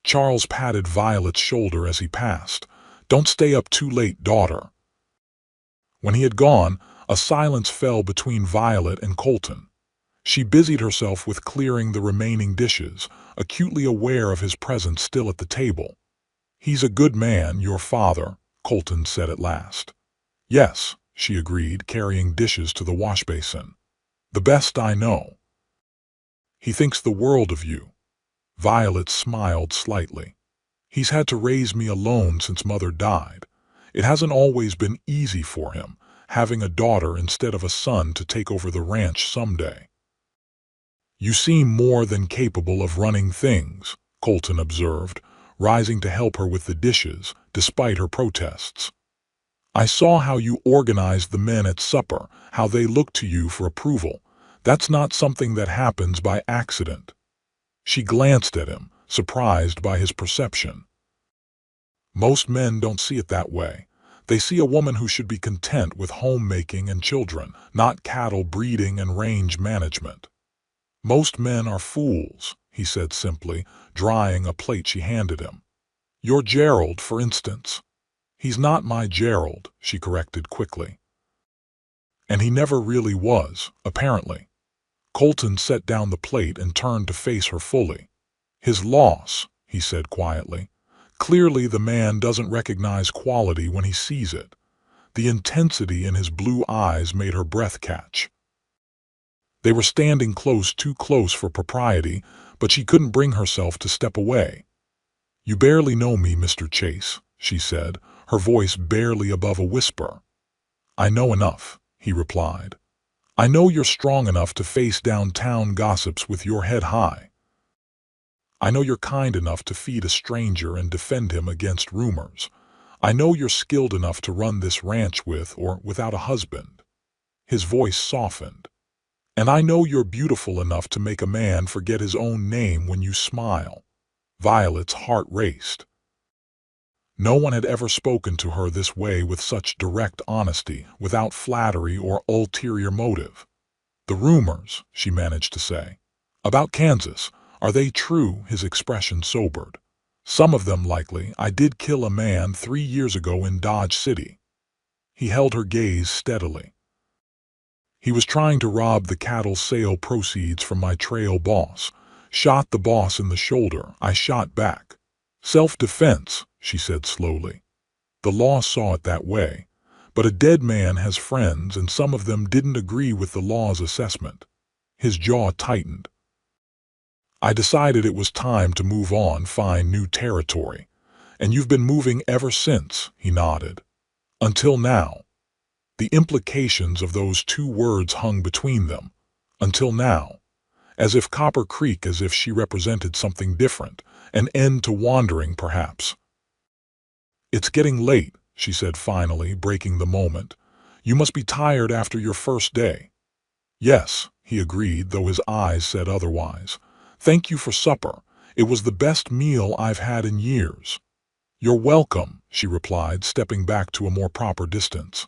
Charles patted Violet's shoulder as he passed. "Don't stay up too late, daughter." When he had gone, a silence fell between Violet and Colton. She busied herself with clearing the remaining dishes, acutely aware of his presence still at the table. "He's a good man, your father," Colton said at last. "Yes," she agreed, carrying dishes to the wash basin. "The best I know." "He thinks the world of you." Violet smiled slightly. "He's had to raise me alone since Mother died. It hasn't always been easy for him, having a daughter instead of a son to take over the ranch someday." "You seem more than capable of running things," Colton observed, rising to help her with the dishes, despite her protests. "I saw how you organized the men at supper, how they looked to you for approval. That's not something that happens by accident." She glanced at him, surprised by his perception. "Most men don't see it that way. They see a woman who should be content with homemaking and children, not cattle breeding and range management." "Most men are fools," he said simply, drying a plate she handed him. "Your Gerald, for instance." "He's not my Gerald," she corrected quickly. "And he never really was, apparently." Colton set down the plate and turned to face her fully. "His loss," he said quietly. "Clearly the man doesn't recognize quality when he sees it." The intensity in his blue eyes made her breath catch. They were standing close, too close for propriety, but she couldn't bring herself to step away. "You barely know me, Mr. Chase," she said, her voice barely above a whisper. "I know enough," he replied. "I know you're strong enough to face downtown gossips with your head high. I know you're kind enough to feed a stranger and defend him against rumors. I know you're skilled enough to run this ranch with or without a husband." His voice softened. "And I know you're beautiful enough to make a man forget his own name when you smile." Violet's heart raced. No one had ever spoken to her this way, with such direct honesty, without flattery or ulterior motive. "The rumors," she managed to say, "about Kansas, are they true?" His expression sobered. "Some of them likely. I did kill a man 3 years ago in Dodge City." He held her gaze steadily. "He was trying to rob the cattle sale proceeds from my trail boss. Shot the boss in the shoulder. I shot back." "Self-defense," she said slowly. "The law saw it that way. But a dead man has friends, and some of them didn't agree with the law's assessment." His jaw tightened. "I decided it was time to move on, find new territory. And you've been moving ever since," he nodded. "Until now." The implications of those two words hung between them. Until now. As if Copper Creek, as if she represented something different, an end to wandering perhaps. "It's getting late," she said finally, breaking the moment. "You must be tired after your first day." "Yes," he agreed, though his eyes said otherwise. "Thank you for supper. It was the best meal I've had in years." "You're welcome," she replied, stepping back to a more proper distance.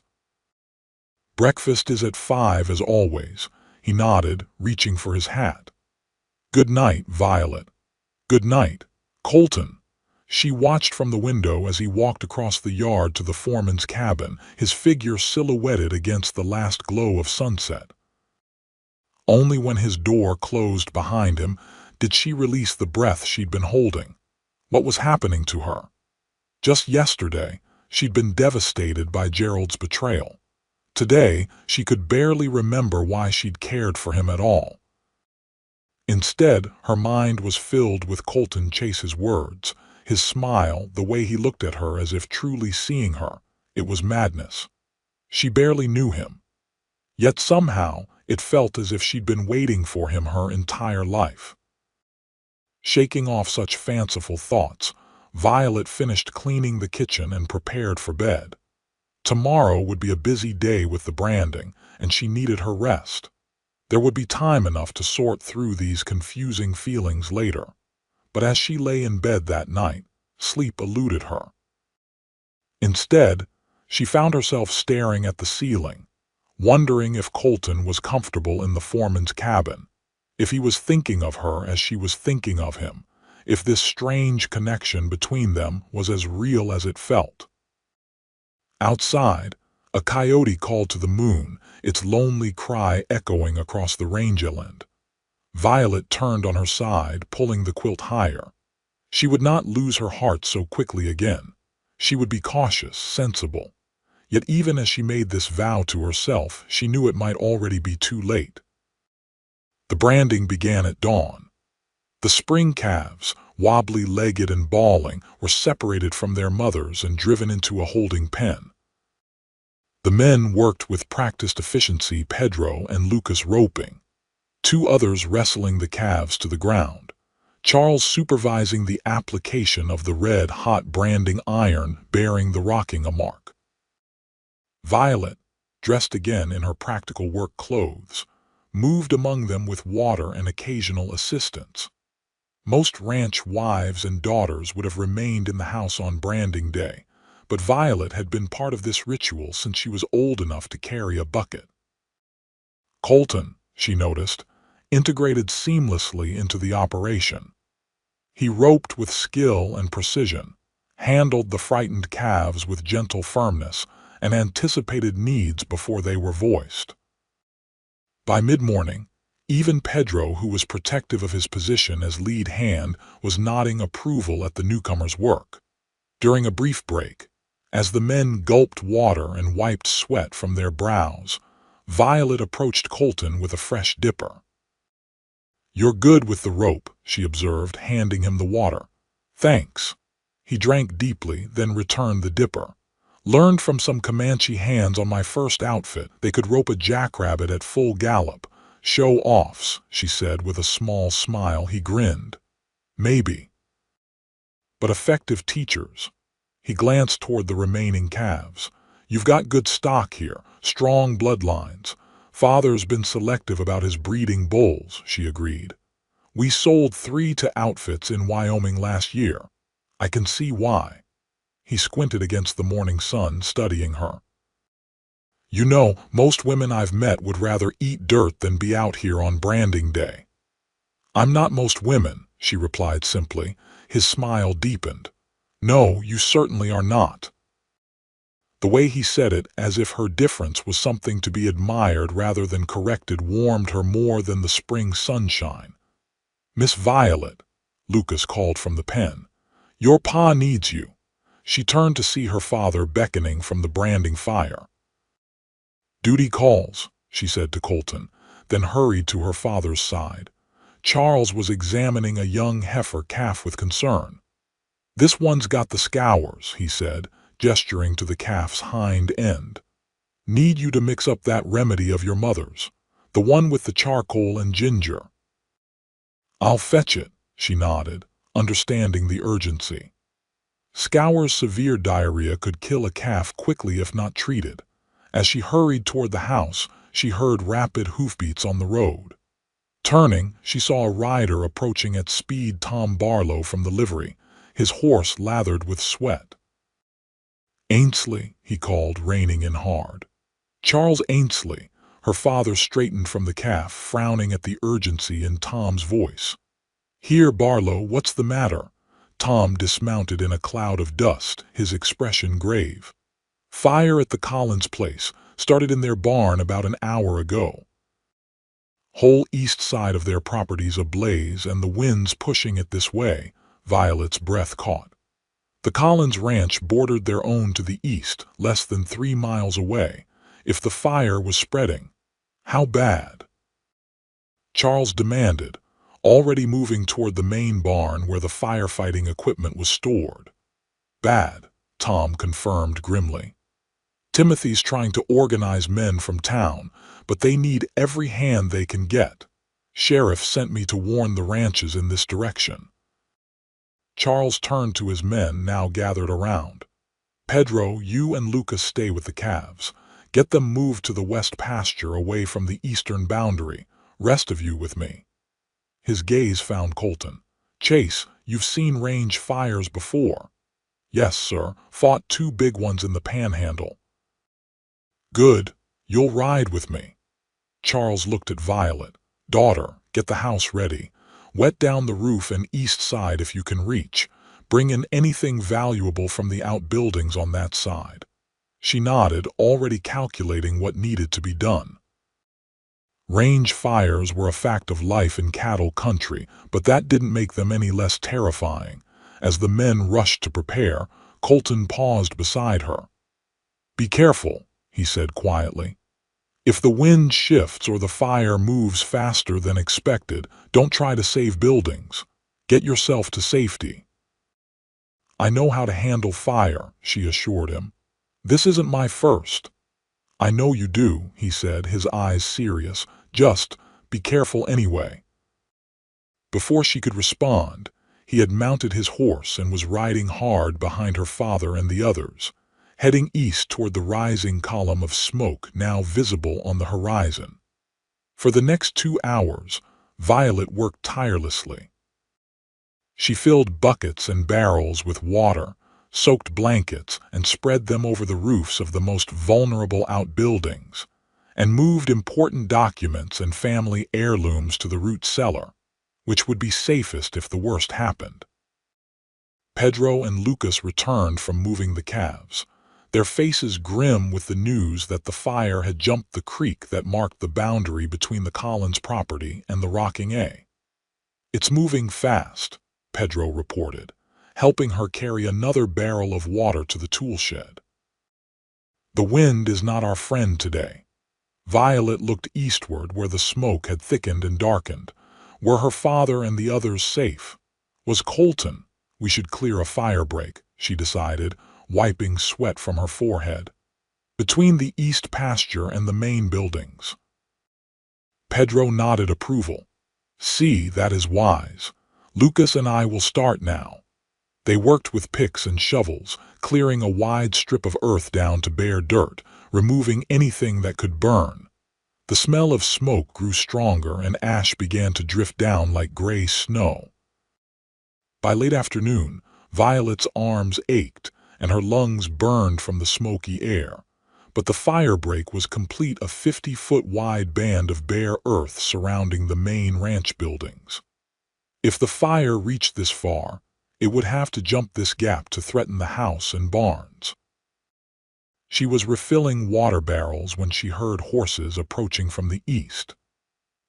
"Breakfast is at 5 as always." He nodded, reaching for his hat. "Good night, Violet." "Good night, Colton." She watched from the window as he walked across the yard to the foreman's cabin, his figure silhouetted against the last glow of sunset. Only when his door closed behind him did she release the breath she'd been holding. What was happening to her? Just yesterday, she'd been devastated by Gerald's betrayal. Today, she could barely remember why she'd cared for him at all. Instead, her mind was filled with Colton Chase's words, his smile, the way he looked at her as if truly seeing her. It was madness. She barely knew him. Yet somehow, it felt as if she'd been waiting for him her entire life. Shaking off such fanciful thoughts, Violet finished cleaning the kitchen and prepared for bed. Tomorrow would be a busy day with the branding, and she needed her rest. There would be time enough to sort through these confusing feelings later. But as she lay in bed that night, sleep eluded her. Instead, she found herself staring at the ceiling, wondering if Colton was comfortable in the foreman's cabin, if he was thinking of her as she was thinking of him, if this strange connection between them was as real as it felt. Outside, a coyote called to the moon, its lonely cry echoing across the rangeland. Violet turned on her side, pulling the quilt higher. She would not lose her heart so quickly again. She would be cautious, sensible. Yet even as she made this vow to herself, she knew it might already be too late. The branding began at dawn. The spring calves, wobbly-legged and bawling, were separated from their mothers and driven into a holding pen. The men worked with practiced efficiency, Pedro and Lucas roping, two others wrestling the calves to the ground, Charles supervising the application of the red-hot branding iron bearing the rocking a mark. Violet, dressed again in her practical work clothes, moved among them with water and occasional assistance. Most ranch wives and daughters would have remained in the house on branding day, but Violet had been part of this ritual since she was old enough to carry a bucket. Colton, she noticed, integrated seamlessly into the operation. He roped with skill and precision, handled the frightened calves with gentle firmness, and anticipated needs before they were voiced. By mid-morning, even Pedro, who was protective of his position as lead hand, was nodding approval at the newcomer's work. During a brief break, as the men gulped water and wiped sweat from their brows, Violet approached Colton with a fresh dipper. "You're good with the rope," she observed, handing him the water. "Thanks." He drank deeply, then returned the dipper. "Learned from some Comanche hands on my first outfit. They could rope a jackrabbit at full gallop. Show-offs," she said with a small smile. He grinned. "Maybe. But effective teachers." He glanced toward the remaining calves. You've got good stock here, strong bloodlines. Father's been selective about his breeding bulls, she agreed. We sold 3 to outfits in Wyoming last year. I can see why. He squinted against the morning sun, studying her. You know, most women I've met would rather eat dirt than be out here on branding day. I'm not most women, she replied simply. His smile deepened. No, you certainly are not. The way he said it, as if her difference was something to be admired rather than corrected, warmed her more than the spring sunshine. Miss Violet, Lucas called from the pen. Your pa needs you. She turned to see her father beckoning from the branding fire. Duty calls, she said to Colton, then hurried to her father's side. Charles was examining a young heifer calf with concern. This one's got the scours, he said, gesturing to the calf's hind end. Need you to mix up that remedy of your mother's, the one with the charcoal and ginger. I'll fetch it, she nodded, understanding the urgency. Scour's severe diarrhea could kill a calf quickly if not treated. As she hurried toward the house, she heard rapid hoofbeats on the road. Turning, she saw a rider approaching at speed. Tom Barlow from the livery, his horse lathered with sweat. Ainsley, he called, reining in hard. Charles Ainsley. Her father straightened from the calf, frowning at the urgency in Tom's voice. Here, Barlow, what's the matter? Tom dismounted in a cloud of dust, his expression grave. Fire at the Collins place, started in their barn about an hour ago. Whole east side of their property's ablaze and the wind's pushing it this way, Violet's breath caught. The Collins ranch bordered their own to the east, less than 3 miles away. If the fire was spreading, how bad? Charles demanded, already moving toward the main barn where the firefighting equipment was stored. Bad, Tom confirmed grimly. Timothy's trying to organize men from town, but they need every hand they can get. Sheriff sent me to warn the ranches in this direction. Charles turned to his men now gathered around. Pedro, you and Lucas stay with the calves. Get them moved to the west pasture away from the eastern boundary. Rest of you with me. His gaze found Colton. Chase, you've seen range fires before. Yes, sir. Fought 2 big ones in the panhandle. Good. You'll ride with me. Charles looked at Violet. Daughter, get the house ready. Wet down the roof and east side if you can reach. Bring in anything valuable from the outbuildings on that side. She nodded, already calculating what needed to be done. Range fires were a fact of life in cattle country, but that didn't make them any less terrifying. As the men rushed to prepare, Colton paused beside her. Be careful, he said quietly. If the wind shifts or the fire moves faster than expected, don't try to save buildings. Get yourself to safety. I know how to handle fire, she assured him. This isn't my first. I know you do, he said, his eyes serious. Just be careful anyway. Before she could respond, he had mounted his horse and was riding hard behind her father and the others, heading east toward the rising column of smoke now visible on the horizon. For the next 2 hours, Violet worked tirelessly. She filled buckets and barrels with water, soaked blankets, and spread them over the roofs of the most vulnerable outbuildings, and moved important documents and family heirlooms to the root cellar, which would be safest if the worst happened. Pedro and Lucas returned from moving the calves, their faces grim with the news that the fire had jumped the creek that marked the boundary between the Collins property and the Rocking A. It's moving fast, Pedro reported, helping her carry another barrel of water to the tool shed. The wind is not our friend today. Violet looked eastward where the smoke had thickened and darkened. Were her father and the others safe? Was Colton? We should clear a fire break, she decided, wiping sweat from her forehead. Between the east pasture and the main buildings. Pedro nodded approval. See, that is wise. Lucas and I will start now. They worked with picks and shovels, clearing a wide strip of earth down to bare dirt, removing anything that could burn. The smell of smoke grew stronger and ash began to drift down like gray snow. By late afternoon, Violet's arms ached and her lungs burned from the smoky air. But the firebreak was complete, a 50-foot wide band of bare earth surrounding the main ranch buildings. If the fire reached this far, it would have to jump this gap to threaten the house and barns. She was refilling water barrels when she heard horses approaching from the east.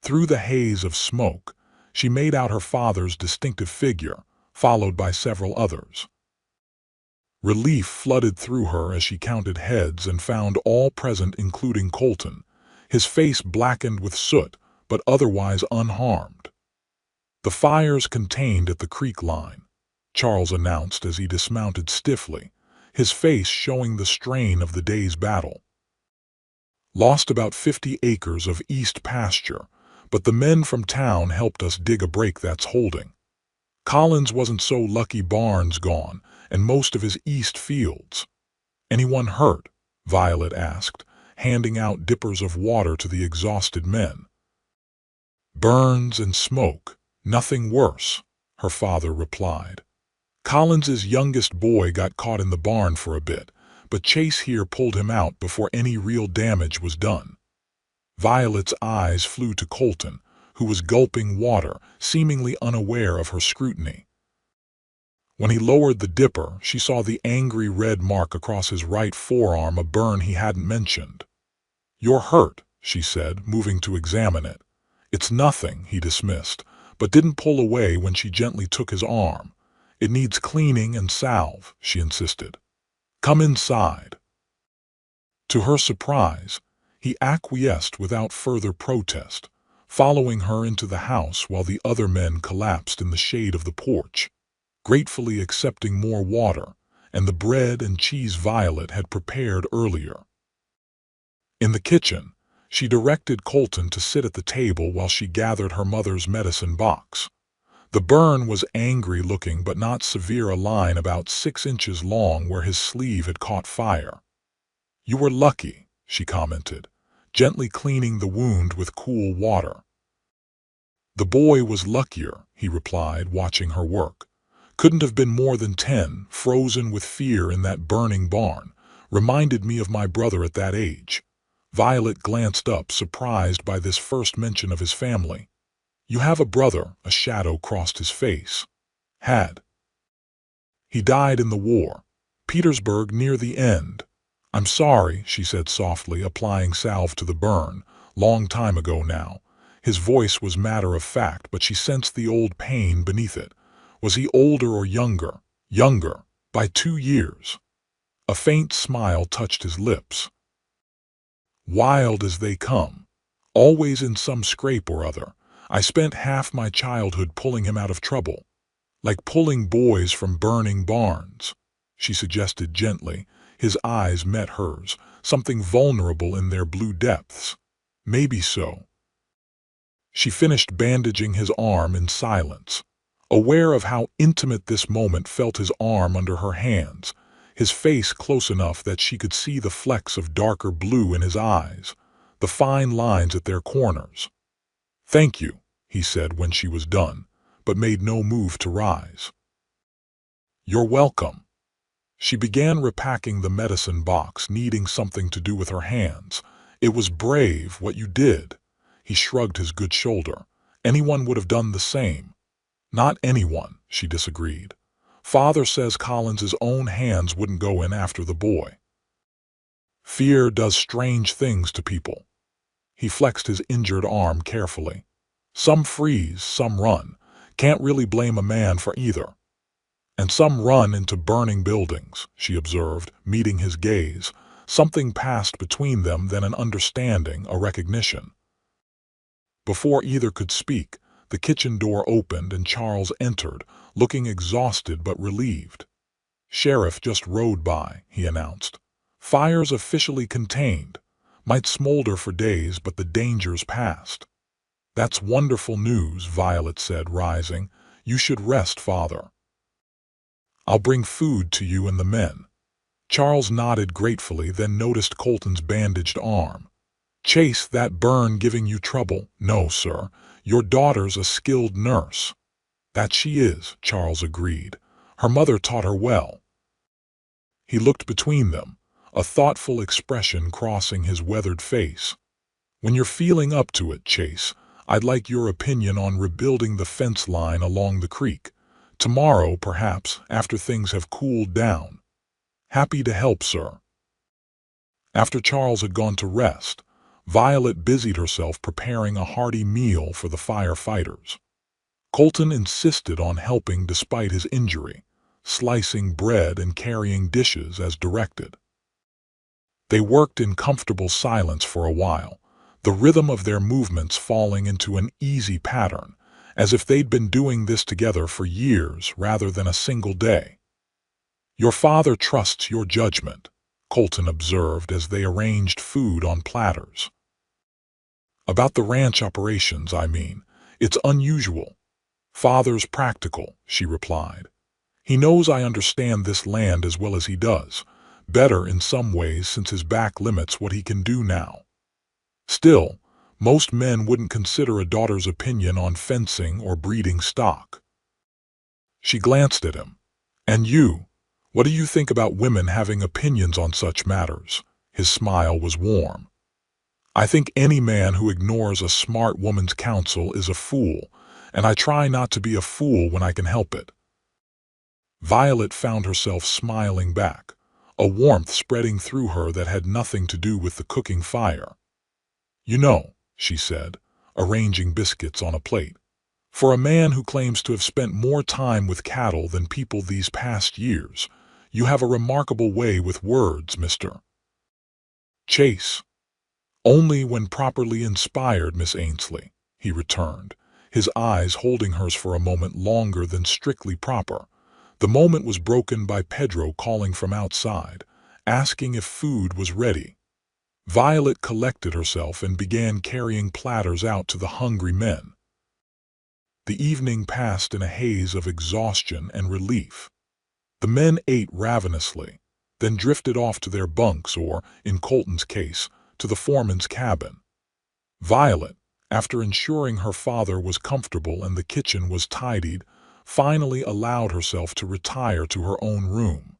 Through the haze of smoke, she made out her father's distinctive figure, followed by several others. Relief flooded through her as she counted heads and found all present, including Colton, his face blackened with soot, but otherwise unharmed. "The fire's contained at the creek line," Charles announced as he dismounted stiffly, his face showing the strain of the day's battle. "Lost about 50 acres of east pasture, but the men from town helped us dig a break that's holding. Collins wasn't so lucky, barns gone, and most of his east fields." "Anyone hurt?" Violet asked, handing out dippers of water to the exhausted men. "Burns and smoke, nothing worse," her father replied. "Collins's youngest boy got caught in the barn for a bit, but Chase here pulled him out before any real damage was done." Violet's eyes flew to Colton, who was gulping water, seemingly unaware of her scrutiny. When he lowered the dipper, she saw the angry red mark across his right forearm, a burn he hadn't mentioned. "You're hurt," she said, moving to examine it. "It's nothing," he dismissed, but didn't pull away when she gently took his arm. "It needs cleaning and salve," she insisted. "Come inside." To her surprise, he acquiesced without further protest, following her into the house while the other men collapsed in the shade of the porch, gratefully accepting more water and the bread and cheese Violet had prepared earlier. In the kitchen, she directed Colton to sit at the table while she gathered her mother's medicine box. The burn was angry-looking but not severe, a line about 6 inches long where his sleeve had caught fire. "You were lucky," she commented, gently cleaning the wound with cool water. "The boy was luckier," he replied, watching her work. "Couldn't have been more than 10, frozen with fear in that burning barn. Reminded me of my brother at that age." Violet glanced up, surprised by this first mention of his family. "You have a brother," a shadow crossed his face. "Had. He died in the war. Petersburg near the end." "I'm sorry," she said softly, applying salve to the burn. "Long time ago now." His voice was matter-of-fact, but she sensed the old pain beneath it. "Was he older or younger?" "Younger. By 2 years." A faint smile touched his lips. "Wild as they come. Always in some scrape or other. I spent half my childhood pulling him out of trouble. Like pulling boys from burning barns," she suggested gently. His eyes met hers, something vulnerable in their blue depths. "Maybe so." She finished bandaging his arm in silence, aware of how intimate this moment felt, his arm under her hands, his face close enough that she could see the flecks of darker blue in his eyes, the fine lines at their corners. "Thank you," he said when she was done, but made no move to rise. "You're welcome." She began repacking the medicine box, needing something to do with her hands. "It was brave what you did." He shrugged his good shoulder. "Anyone would have done the same." "Not anyone," she disagreed. "Father says Collins's own hands wouldn't go in after the boy. Fear does strange things to people." He flexed his injured arm carefully. "Some freeze, some run. Can't really blame a man for either." "And some run into burning buildings," she observed, meeting his gaze. Something passed between them, then an understanding, a recognition. Before either could speak, the kitchen door opened and Charles entered, looking exhausted but relieved. "Sheriff just rode by," he announced. "Fire's officially contained. Might smolder for days, but the danger's past." "That's wonderful news," Violet said, rising. "You should rest, Father." I'll bring food to you and the men." Charles nodded gratefully, then noticed Colton's bandaged arm. "Chase, that burn giving you trouble?" "No, sir. Your daughter's a skilled nurse." "That she is," Charles agreed. "Her mother taught her well." He looked between them, a thoughtful expression crossing his weathered face. "When you're feeling up to it, Chase, I'd like your opinion on rebuilding the fence line along the creek. Tomorrow, perhaps, after things have cooled down." "Happy to help, sir." After Charles had gone to rest, Violet busied herself preparing a hearty meal for the firefighters. Colton insisted on helping despite his injury, slicing bread and carrying dishes as directed. They worked in comfortable silence for a while, the rhythm of their movements falling into an easy pattern, as if they'd been doing this together for years rather than a single day. "Your father trusts your judgment," Colton observed as they arranged food on platters. "About the ranch operations, I mean. It's unusual." "Father's practical," she replied. "He knows I understand this land as well as he does, better in some ways since his back limits what he can do now. Still, most men wouldn't consider a daughter's opinion on fencing or breeding stock." She glanced at him. "And you? What do you think about women having opinions on such matters?" His smile was warm. "I think any man who ignores a smart woman's counsel is a fool, and I try not to be a fool when I can help it." Violet found herself smiling back, a warmth spreading through her that had nothing to do with the cooking fire. "You know," she said, arranging biscuits on a plate, "for a man who claims to have spent more time with cattle than people these past years, you have a remarkable way with words, Mr. Chase." "Only when properly inspired, Miss Ainsley," he returned, his eyes holding hers for a moment longer than strictly proper. The moment was broken by Pedro calling from outside, asking if food was ready. Violet collected herself and began carrying platters out to the hungry men. The evening passed in a haze of exhaustion and relief. The men ate ravenously, then drifted off to their bunks or, in Colton's case, to the foreman's cabin. Violet, after ensuring her father was comfortable and the kitchen was tidied, finally allowed herself to retire to her own room.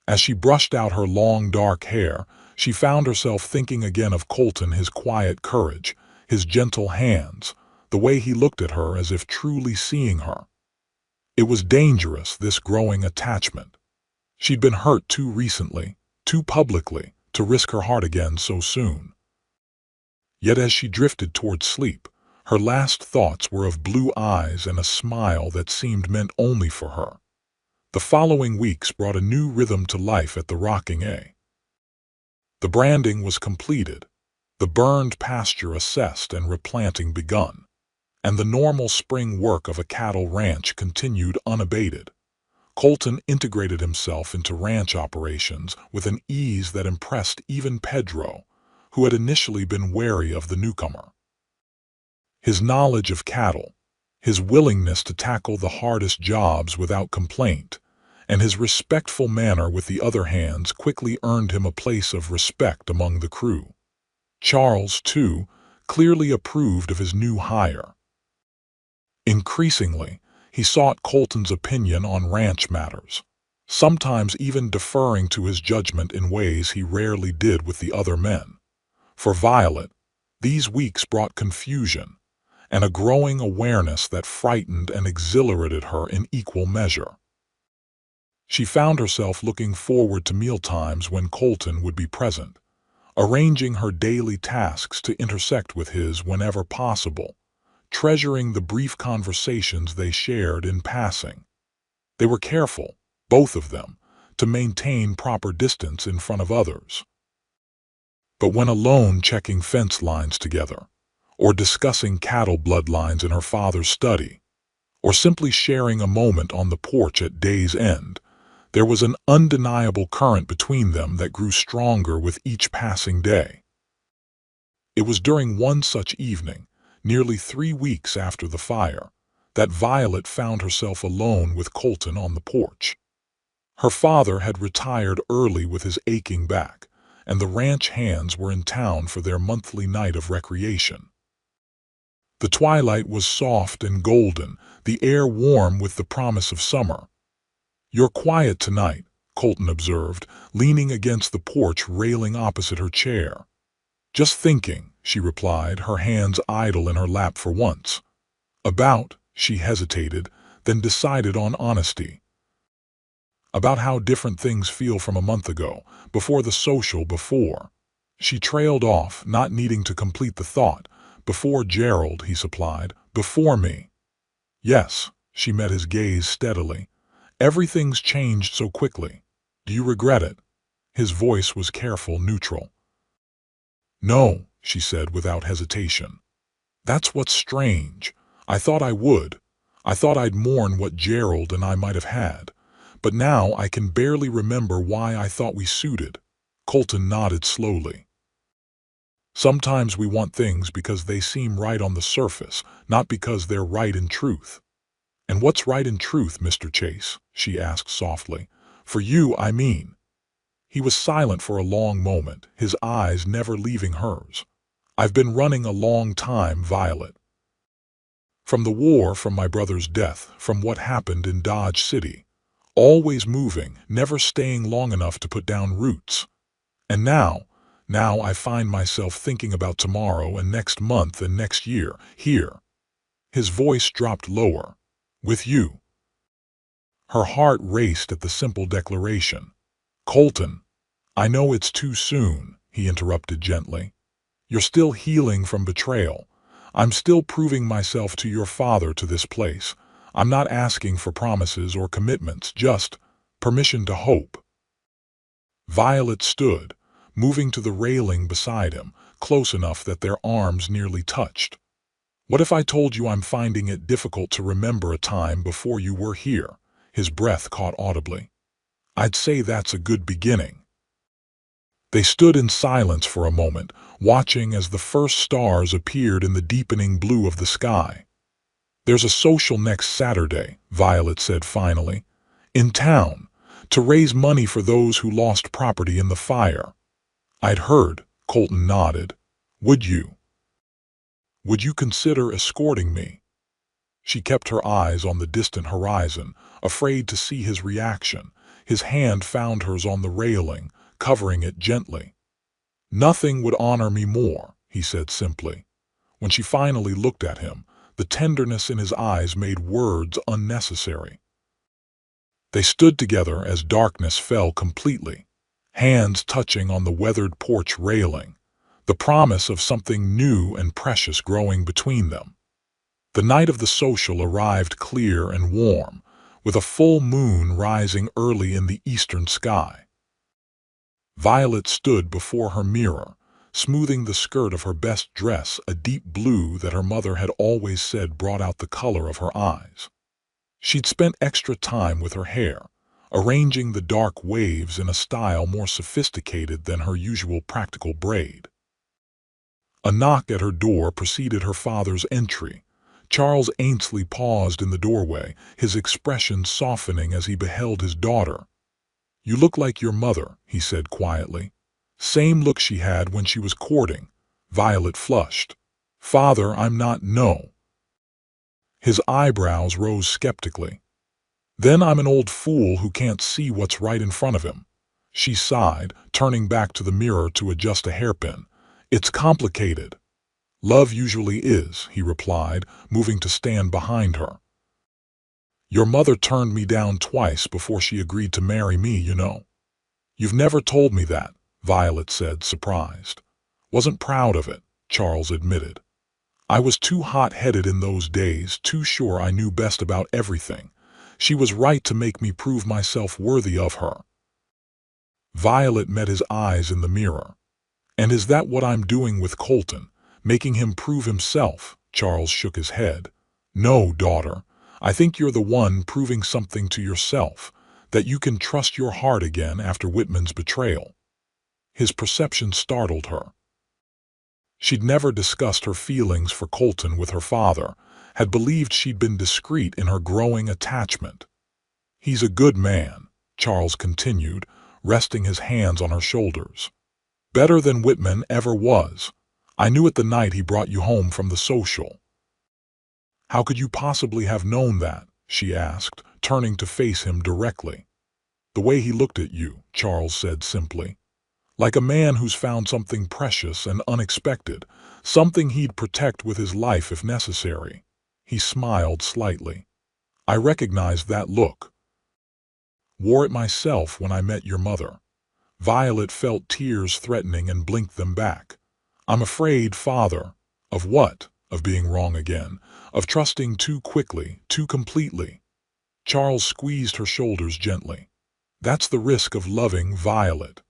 As she brushed out her long dark hair, she found herself thinking again of Colton, his quiet courage, his gentle hands, the way he looked at her as if truly seeing her. It was dangerous, this growing attachment. She'd been hurt too recently, too publicly, to risk her heart again so soon. Yet as she drifted toward sleep, her last thoughts were of blue eyes and a smile that seemed meant only for her. The following weeks brought a new rhythm to life at the Rocking A. The branding was completed, the burned pasture assessed and replanting begun, and the normal spring work of a cattle ranch continued unabated. Colton integrated himself into ranch operations with an ease that impressed even Pedro, who had initially been wary of the newcomer. His knowledge of cattle, his willingness to tackle the hardest jobs without complaint, and his respectful manner with the other hands quickly earned him a place of respect among the crew. Charles, too, clearly approved of his new hire. Increasingly, he sought Colton's opinion on ranch matters, sometimes even deferring to his judgment in ways he rarely did with the other men. For Violet, these weeks brought confusion and a growing awareness that frightened and exhilarated her in equal measure. She found herself looking forward to mealtimes when Colton would be present, arranging her daily tasks to intersect with his whenever possible, treasuring the brief conversations they shared in passing. They were careful, both of them, to maintain proper distance in front of others. But when alone checking fence lines together, or discussing cattle bloodlines in her father's study, or simply sharing a moment on the porch at day's end, there was an undeniable current between them that grew stronger with each passing day. It was during one such evening, nearly 3 weeks after the fire, that Violet found herself alone with Colton on the porch. Her father had retired early with his aching back, and the ranch hands were in town for their monthly night of recreation. The twilight was soft and golden, the air warm with the promise of summer. "You're quiet tonight," Colton observed, leaning against the porch railing opposite her chair. "Just thinking," she replied, her hands idle in her lap for once. "About," she hesitated, then decided on honesty. "About how different things feel from a month ago, before the social, before." She trailed off, not needing to complete the thought. "Before Gerald," he supplied. "Before me." "Yes," she met his gaze steadily. "Everything's changed so quickly. Do you regret it?" His voice was careful, neutral. "No," she said without hesitation. "That's what's strange. I thought I would. I thought I'd mourn what Gerald and I might have had. But now I can barely remember why I thought we suited." Colton nodded slowly. "Sometimes we want things because they seem right on the surface, not because they're right in truth." "And what's right in truth, Mr. Chase?" she asked softly. "For you, I mean." He was silent for a long moment, his eyes never leaving hers. "I've been running a long time, Violet. From the war, from my brother's death, from what happened in Dodge City. Always moving, never staying long enough to put down roots. And now I find myself thinking about tomorrow and next month and next year, here." His voice dropped lower. "With you." Her heart raced at the simple declaration. "Colton, I know it's too soon," he interrupted gently. "You're still healing from betrayal. I'm still proving myself to your father, to this place. I'm not asking for promises or commitments, just permission to hope." Violet stood, moving to the railing beside him, close enough that their arms nearly touched. "What if I told you I'm finding it difficult to remember a time before you were here?" His breath caught audibly. "I'd say that's a good beginning." They stood in silence for a moment, watching as the first stars appeared in the deepening blue of the sky. "There's a social next Saturday," Violet said finally. "In town, to raise money for those who lost property in the fire." "I'd heard," Colton nodded. "Would you? Would you consider escorting me?" She kept her eyes on the distant horizon, afraid to see his reaction. His hand found hers on the railing, covering it gently. "Nothing would honor me more," he said simply. When she finally looked at him, the tenderness in his eyes made words unnecessary. They stood together as darkness fell completely, hands touching on the weathered porch railing, the promise of something new and precious growing between them. The night of the social arrived clear and warm, with a full moon rising early in the eastern sky. Violet stood before her mirror, smoothing the skirt of her best dress, a deep blue that her mother had always said brought out the color of her eyes. She'd spent extra time with her hair, arranging the dark waves in a style more sophisticated than her usual practical braid. A knock at her door preceded her father's entry. Charles Ainsley paused in the doorway, his expression softening as he beheld his daughter. "You look like your mother," he said quietly. "Same look she had when she was courting." Violet flushed. "Father, I'm not, no." His eyebrows rose skeptically. "Then I'm an old fool who can't see what's right in front of him." She sighed, turning back to the mirror to adjust a hairpin. "It's complicated." "Love usually is," he replied, moving to stand behind her. "Your mother turned me down twice before she agreed to marry me, you know." "You've never told me that," Violet said, surprised. "Wasn't proud of it," Charles admitted. "I was too hot-headed in those days, too sure I knew best about everything. She was right to make me prove myself worthy of her." Violet met his eyes in the mirror. "And is that what I'm doing with Colton? Making him prove himself?" Charles shook his head. "No, daughter. I think you're the one proving something to yourself, that you can trust your heart again after Whitman's betrayal." His perception startled her. She'd never discussed her feelings for Colton with her father, had believed she'd been discreet in her growing attachment. "He's a good man," Charles continued, resting his hands on her shoulders. "Better than Whitman ever was. I knew it the night he brought you home from the social." "How could you possibly have known that?" she asked, turning to face him directly. "The way he looked at you," Charles said simply. "Like a man who's found something precious and unexpected, something he'd protect with his life if necessary." He smiled slightly. "I recognized that look. Wore it myself when I met your mother." Violet felt tears threatening and blinked them back. "I'm afraid, Father." "Of what?" "Of being wrong again. Of trusting too quickly, too completely." Charles squeezed her shoulders gently. "That's the risk of loving, Violet.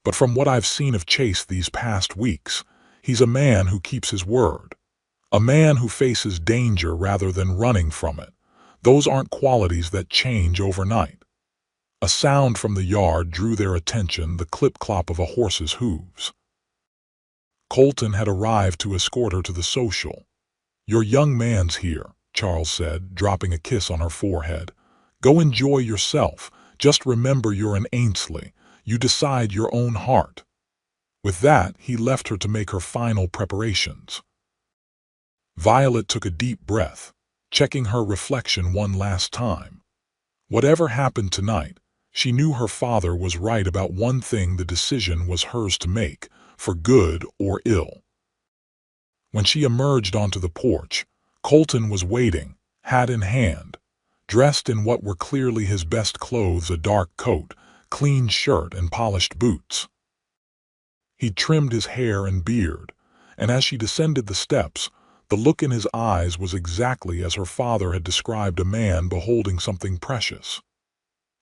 But from what I've seen of Chase these past weeks, he's a man who keeps his word. A man who faces danger rather than running from it. Those aren't qualities that change overnight." A sound from the yard drew their attention, the clip-clop of a horse's hooves. Colton had arrived to escort her to the social. "Your young man's here," Charles said, dropping a kiss on her forehead. "Go enjoy yourself. Just remember you're an Ainsley. You decide your own heart." With that, he left her to make her final preparations. Violet took a deep breath, checking her reflection one last time. Whatever happened tonight, she knew her father was right about one thing: the decision was hers to make, for good or ill. When she emerged onto the porch, Colton was waiting, hat in hand, dressed in what were clearly his best clothes: a dark coat, clean shirt, and polished boots. He'd trimmed his hair and beard, and as she descended the steps, the look in his eyes was exactly as her father had described a man beholding something precious.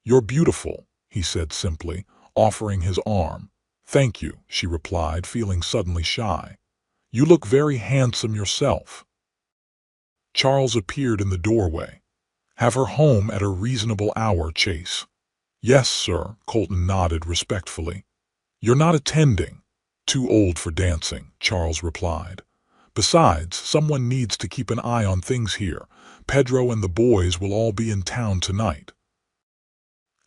"You're beautiful," he said simply, offering his arm. "Thank you," she replied, feeling suddenly shy. "You look very handsome yourself." Charles appeared in the doorway. "Have her home at a reasonable hour, Chase." "Yes, sir," Colton nodded respectfully. "You're not attending?" "Too old for dancing," Charles replied. "Besides, someone needs to keep an eye on things here. Pedro and the boys will all be in town tonight."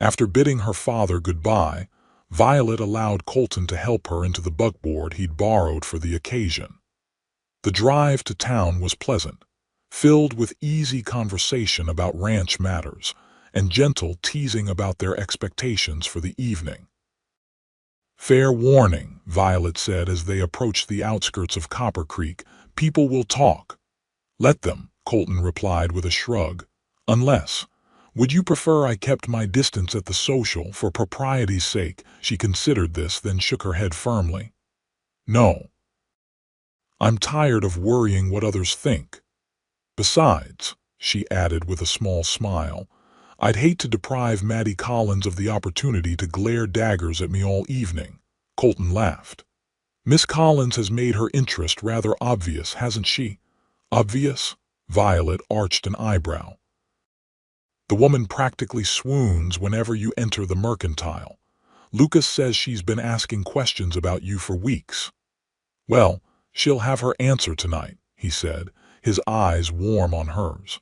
After bidding her father goodbye, Violet allowed Colton to help her into the buckboard he'd borrowed for the occasion. The drive to town was pleasant, filled with easy conversation about ranch matters and gentle teasing about their expectations for the evening. "Fair warning," Violet said as they approached the outskirts of Copper Creek, "people will talk." "Let them," Colton replied with a shrug. "Unless, would you prefer I kept my distance at the social for propriety's sake?" She considered this, then shook her head firmly. "No. I'm tired of worrying what others think. Besides," she added with a small smile, "I'd hate to deprive Maddie Collins of the opportunity to glare daggers at me all evening." Colton laughed. "Miss Collins has made her interest rather obvious, hasn't she?" "Obvious?" Violet arched an eyebrow. "The woman practically swoons whenever you enter the mercantile. Lucas says she's been asking questions about you for weeks." "Well, she'll have her answer tonight," he said, his eyes warm on hers.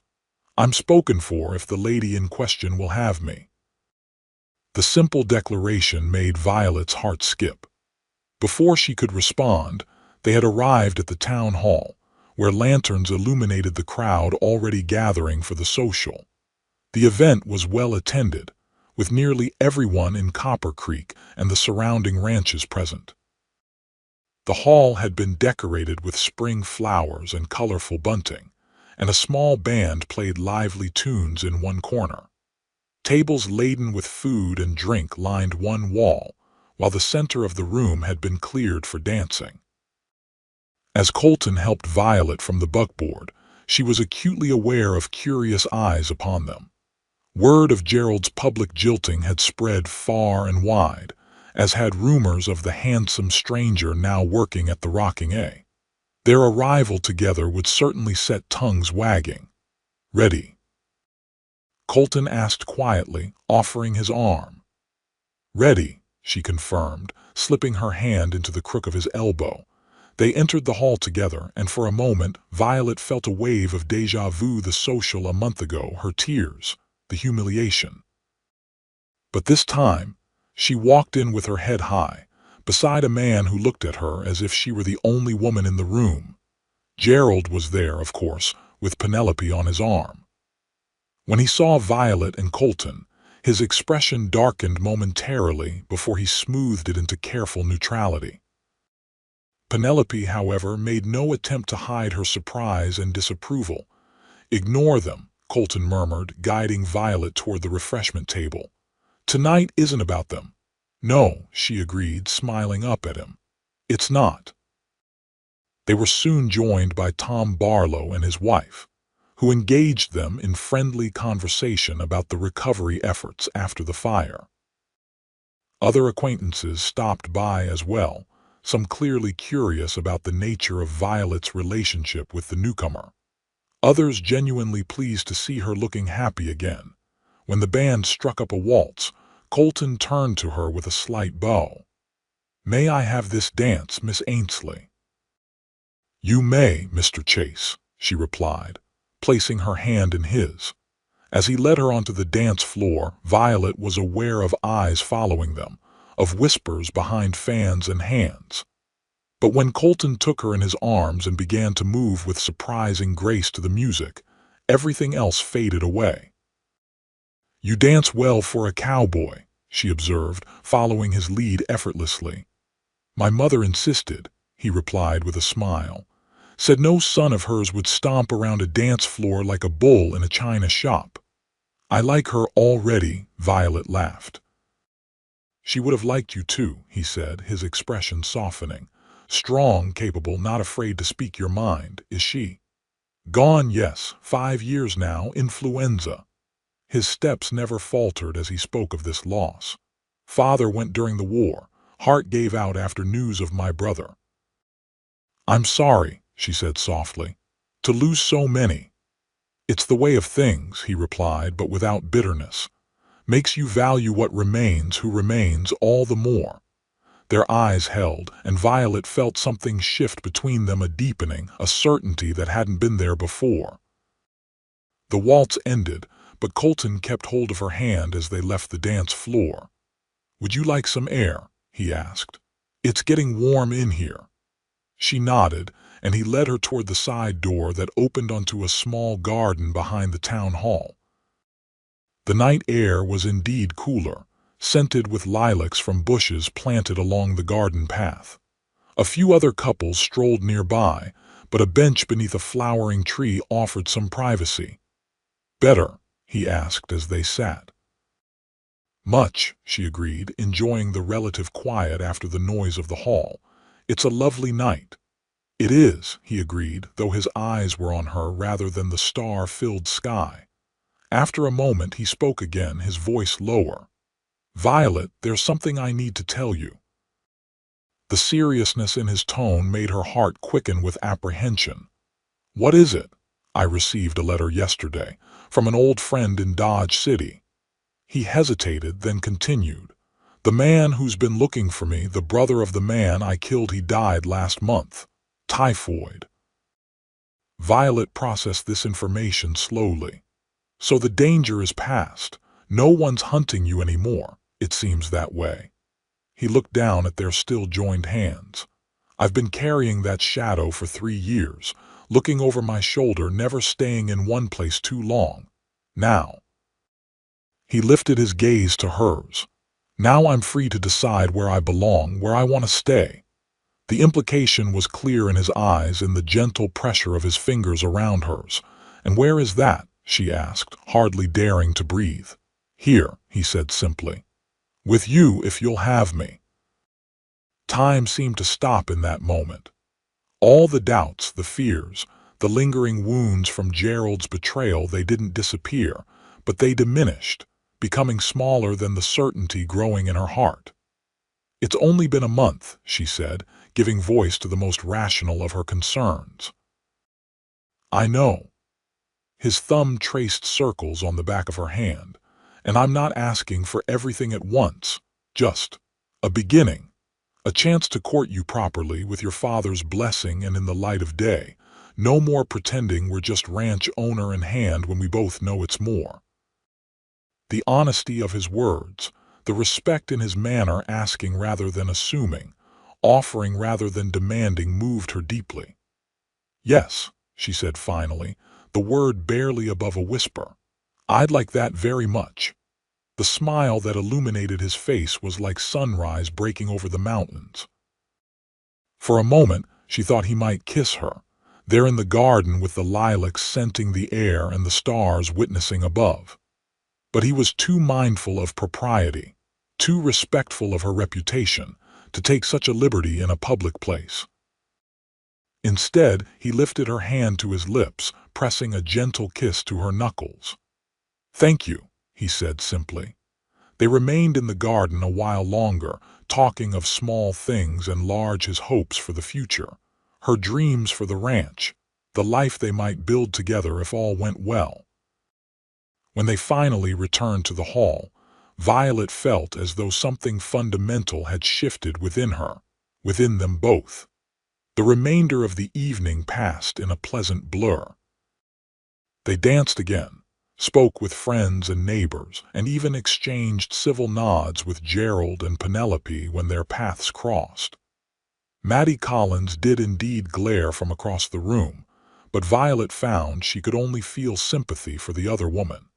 "I'm spoken for if the lady in question will have me." The simple declaration made Violet's heart skip. Before she could respond, they had arrived at the town hall, where lanterns illuminated the crowd already gathering for the social. The event was well attended, with nearly everyone in Copper Creek and the surrounding ranches present. The hall had been decorated with spring flowers and colorful bunting, and a small band played lively tunes in one corner. Tables laden with food and drink lined one wall, while the center of the room had been cleared for dancing. As Colton helped Violet from the buckboard, she was acutely aware of curious eyes upon them. Word of Gerald's public jilting had spread far and wide, as had rumors of the handsome stranger now working at the Rocking A. Their arrival together would certainly set tongues wagging. "Ready?" Colton asked quietly, offering his arm. "Ready," she confirmed, slipping her hand into the crook of his elbow. They entered the hall together, and for a moment, Violet felt a wave of déjà vu, the social a month ago, her tears, the humiliation. But this time, she walked in with her head high, beside a man who looked at her as if she were the only woman in the room. Gerald was there, of course, with Penelope on his arm. When he saw Violet and Colton, his expression darkened momentarily before he smoothed it into careful neutrality. Penelope, however, made no attempt to hide her surprise and disapproval. "Ignore them," Colton murmured, guiding Violet toward the refreshment table. "Tonight isn't about them." "No," she agreed, smiling up at him. "It's not." They were soon joined by Tom Barlow and his wife, who engaged them in friendly conversation about the recovery efforts after the fire. Other acquaintances stopped by as well, some clearly curious about the nature of Violet's relationship with the newcomer. Others genuinely pleased to see her looking happy again. When the band struck up a waltz, Colton turned to her with a slight bow. "May I have this dance, Miss Ainsley?" "You may, Mr. Chase," she replied, placing her hand in his. As he led her onto the dance floor, Violet was aware of eyes following them, of whispers behind fans and hands. But when Colton took her in his arms and began to move with surprising grace to the music, everything else faded away. "You dance well for a cowboy," she observed, following his lead effortlessly. "My mother insisted," he replied with a smile. "Said no son of hers would stomp around a dance floor like a bull in a china shop." "I like her already," Violet laughed. "She would have liked you too," he said, his expression softening. "Strong, capable, not afraid to speak your mind, is she?" "Gone, yes, 5 years now, influenza." His steps never faltered as he spoke of this loss. "Father went during the war. Heart gave out after news of my brother." "I'm sorry," she said softly, "to lose so many." "It's the way of things," he replied, but without bitterness. "Makes you value what remains, who remains, all the more." Their eyes held, and Violet felt something shift between them, a deepening, a certainty that hadn't been there before. The waltz ended, but Colton kept hold of her hand as they left the dance floor. "Would you like some air?" he asked. "It's getting warm in here." She nodded, and he led her toward the side door that opened onto a small garden behind the town hall. The night air was indeed cooler, scented with lilacs from bushes planted along the garden path. A few other couples strolled nearby, but a bench beneath a flowering tree offered some privacy. "Better?" he asked as they sat. "Much," she agreed, enjoying the relative quiet after the noise of the hall. "It's a lovely night." "It is," he agreed, though his eyes were on her rather than the star-filled sky. After a moment he spoke again, his voice lower. "Violet, there's something I need to tell you." The seriousness in his tone made her heart quicken with apprehension. "What is it?" "I received a letter yesterday from an old friend in Dodge City." He hesitated, then continued. "The man who's been looking for me, the brother of the man I killed, he died last month. Typhoid." Violet processed this information slowly. "So the danger is past. No one's hunting you anymore. It seems that way." He looked down at their still joined hands. "I've been carrying that shadow for 3 years, looking over my shoulder, never staying in one place too long. Now—" He lifted his gaze to hers. "Now I'm free to decide where I belong, where I want to stay." The implication was clear in his eyes, in the gentle pressure of his fingers around hers. "And where is that?" she asked, hardly daring to breathe. "Here," he said simply. "With you if you'll have me." Time seemed to stop in that moment. All the doubts, the fears, the lingering wounds from Gerald's betrayal, they didn't disappear, but they diminished, becoming smaller than the certainty growing in her heart. "It's only been a month," she said, giving voice to the most rational of her concerns. "I know." His thumb traced circles on the back of her hand. "And I'm not asking for everything at once. Just a beginning. A chance to court you properly with your father's blessing and in the light of day. No more pretending we're just ranch owner in hand when we both know it's more. The honesty of his words, the respect in his manner, asking rather than assuming, offering rather than demanding, moved her deeply. "Yes," she said finally, the word barely above a whisper. "I'd like that very much." The smile that illuminated his face was like sunrise breaking over the mountains. For a moment, she thought he might kiss her, there in the garden with the lilacs scenting the air and the stars witnessing above. But he was too mindful of propriety, too respectful of her reputation, to take such a liberty in a public place. Instead, he lifted her hand to his lips, pressing a gentle kiss to her knuckles. "Thank you," he said simply. They remained in the garden a while longer, talking of small things and large, his hopes for the future, her dreams for the ranch, the life they might build together if all went well. When they finally returned to the hall, Violet felt as though something fundamental had shifted within her, within them both. The remainder of the evening passed in a pleasant blur. They danced again, spoke with friends and neighbors, and even exchanged civil nods with Gerald and Penelope when their paths crossed. Maddie Collins did indeed glare from across the room, but Violet found she could only feel sympathy for the other woman.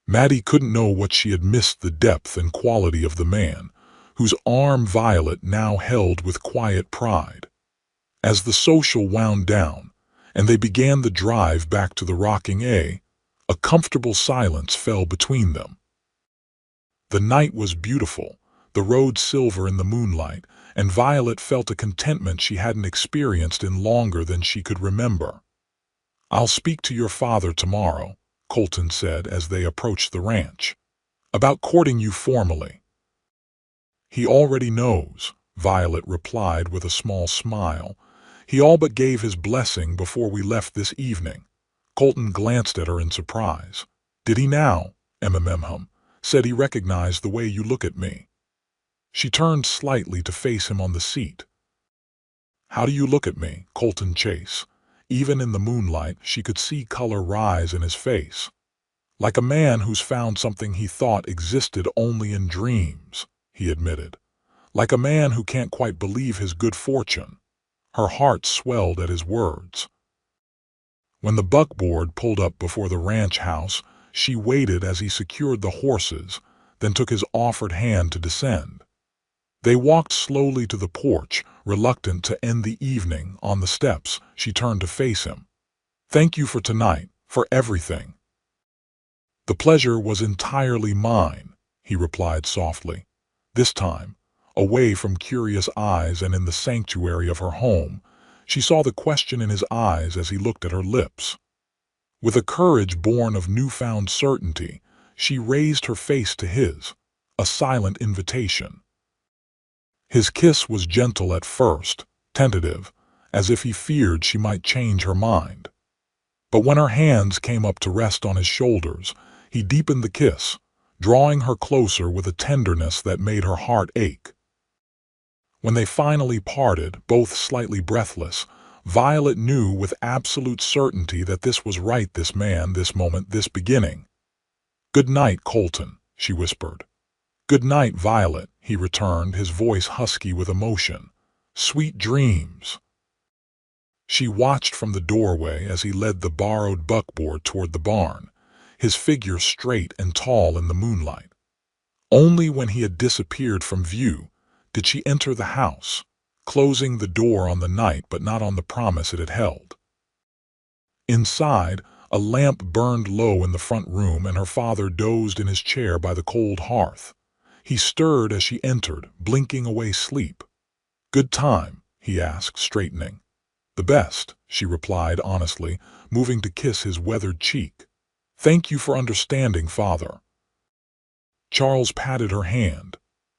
Maddie couldn't know what she had missed, the depth and quality of the man, whose arm Violet now held with quiet pride. As the social wound down, and they began the drive back to the rocking A comfortable silence fell between them. The night was beautiful, the road silver in the moonlight, and Violet felt a contentment she hadn't experienced in longer than she could remember. "I'll speak to your father tomorrow," Colton said as they approached the ranch, "about courting you formally." "He already knows," Violet replied with a small smile. "He all but gave his blessing before we left this evening." Colton glanced at her in surprise. "Did he now?" "Mm, said he recognized the way you look at me." She turned slightly to face him on the seat. "How do you look at me, Colton Chase?" Even in the moonlight, she could see color rise in his face. "Like a man who's found something he thought existed only in dreams," he admitted. "Like a man who can't quite believe his good fortune." Her heart swelled at his words. When the buckboard pulled up before the ranch house, she waited as he secured the horses, then took his offered hand to descend. They walked slowly to the porch, reluctant to end the evening. On the steps, she turned to face him. "Thank you for tonight, for everything." "The pleasure was entirely mine," he replied softly. This time, away from curious eyes and in the sanctuary of her home, she saw the question in his eyes as he looked at her lips. With a courage born of newfound certainty, she raised her face to his, a silent invitation. His kiss was gentle at first, tentative, as if he feared she might change her mind. But when her hands came up to rest on his shoulders, he deepened the kiss, drawing her closer with a tenderness that made her heart ache. When they finally parted, both slightly breathless, Violet knew with absolute certainty that this was right, this man, this moment, this beginning. "Good night, Colton," she whispered. "Good night, Violet," he returned, his voice husky with emotion. "Sweet dreams." She watched from the doorway as he led the borrowed buckboard toward the barn, his figure straight and tall in the moonlight. Only when he had disappeared from view did she enter the house, closing the door on the night but not on the promise it had held. Inside, a lamp burned low in the front room and her father dozed in his chair by the cold hearth. He stirred as she entered, blinking away sleep. "Good time?" he asked, straightening. "The best," she replied honestly, moving to kiss his weathered cheek. "Thank you for understanding, Father." Charles patted her hand.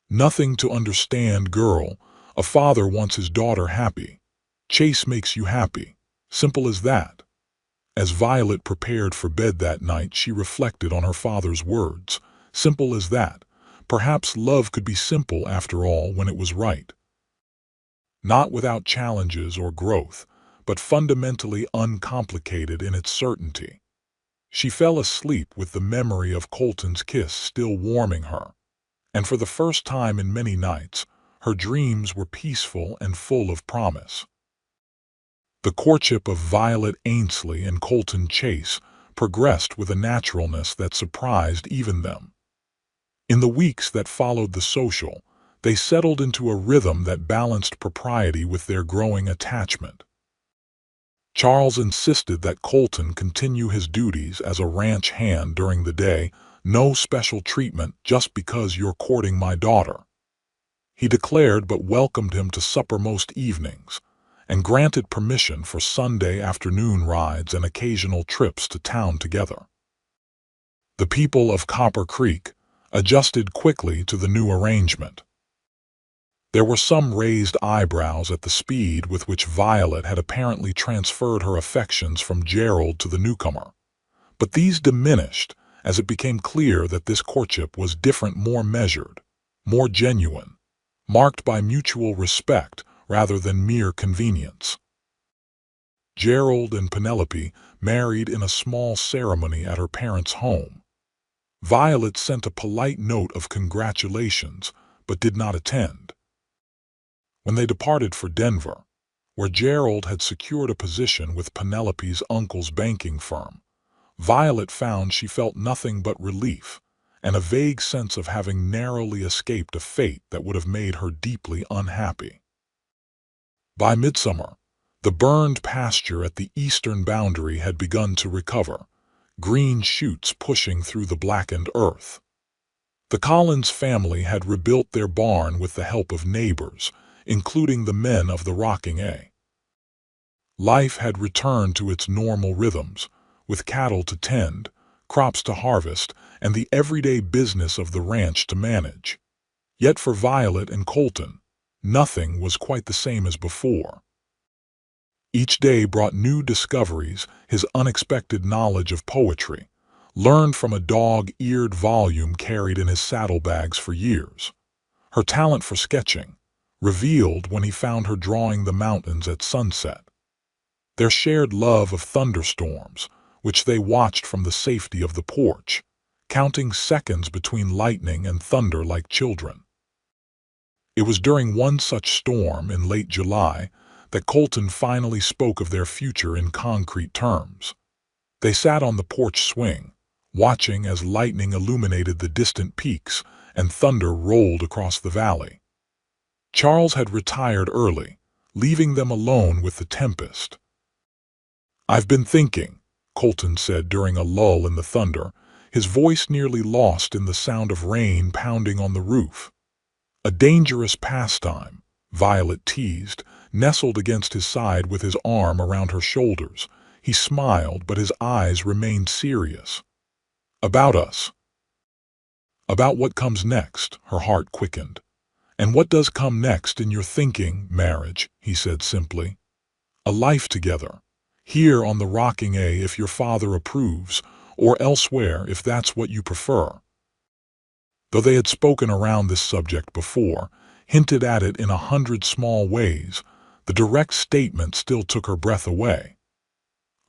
"Nothing to understand, girl. A father wants his daughter happy. Chase makes you happy. Simple as that." As Violet prepared for bed that night, she reflected on her father's words. Simple as that. Perhaps love could be simple after all when it was right. Not without challenges or growth, but fundamentally uncomplicated in its certainty. She fell asleep with the memory of Colton's kiss still warming her, and for the first time in many nights, her dreams were peaceful and full of promise. The courtship of Violet Ainsley and Colton Chase progressed with a naturalness that surprised even them. In the weeks that followed the social, they settled into a rhythm that balanced propriety with their growing attachment. Charles insisted that Colton continue his duties as a ranch hand during the day, no special treatment just because you're courting my daughter. He declared but welcomed him to supper most evenings, and granted permission for Sunday afternoon rides and occasional trips to town together. The people of Copper Creek adjusted quickly to the new arrangement. There were some raised eyebrows at the speed with which Violet had apparently transferred her affections from Gerald to the newcomer, but these diminished as it became clear that this courtship was different, more measured, more genuine, marked by mutual respect rather than mere convenience. Gerald and Penelope married in a small ceremony at her parents' home. Violet sent a polite note of congratulations, but did not attend. When they departed for Denver, where Gerald had secured a position with Penelope's uncle's banking firm, Violet found she felt nothing but relief and a vague sense of having narrowly escaped a fate that would have made her deeply unhappy. By midsummer, the burned pasture at the eastern boundary had begun to recover, green shoots pushing through the blackened earth. The Collins family had rebuilt their barn with the help of neighbors, including the men of the Rocking A. Life had returned to its normal rhythms, with cattle to tend, crops to harvest, and the everyday business of the ranch to manage. Yet for Violet and Colton, nothing was quite the same as before. Each day brought new discoveries, his unexpected knowledge of poetry, learned from a dog-eared volume carried in his saddlebags for years. Her talent for sketching, revealed when he found her drawing the mountains at sunset. Their shared love of thunderstorms, which they watched from the safety of the porch, counting seconds between lightning and thunder like children. It was during one such storm in late July that Colton finally spoke of their future in concrete terms. They sat on the porch swing, watching as lightning illuminated the distant peaks and thunder rolled across the valley. Charles had retired early, leaving them alone with the tempest. "I've been thinking," Colton said during a lull in the thunder, his voice nearly lost in the sound of rain pounding on the roof. "A dangerous pastime," Violet teased, nestled against his side with his arm around her shoulders. He smiled, but his eyes remained serious. "About us." "About what comes next," her heart quickened. "And what does come next in your thinking? Marriage," he said simply. "A life together. Here on the Rocking A if your father approves, or elsewhere if that's what you prefer." Though they had spoken around this subject before, hinted at it in 100 small ways, the direct statement still took her breath away.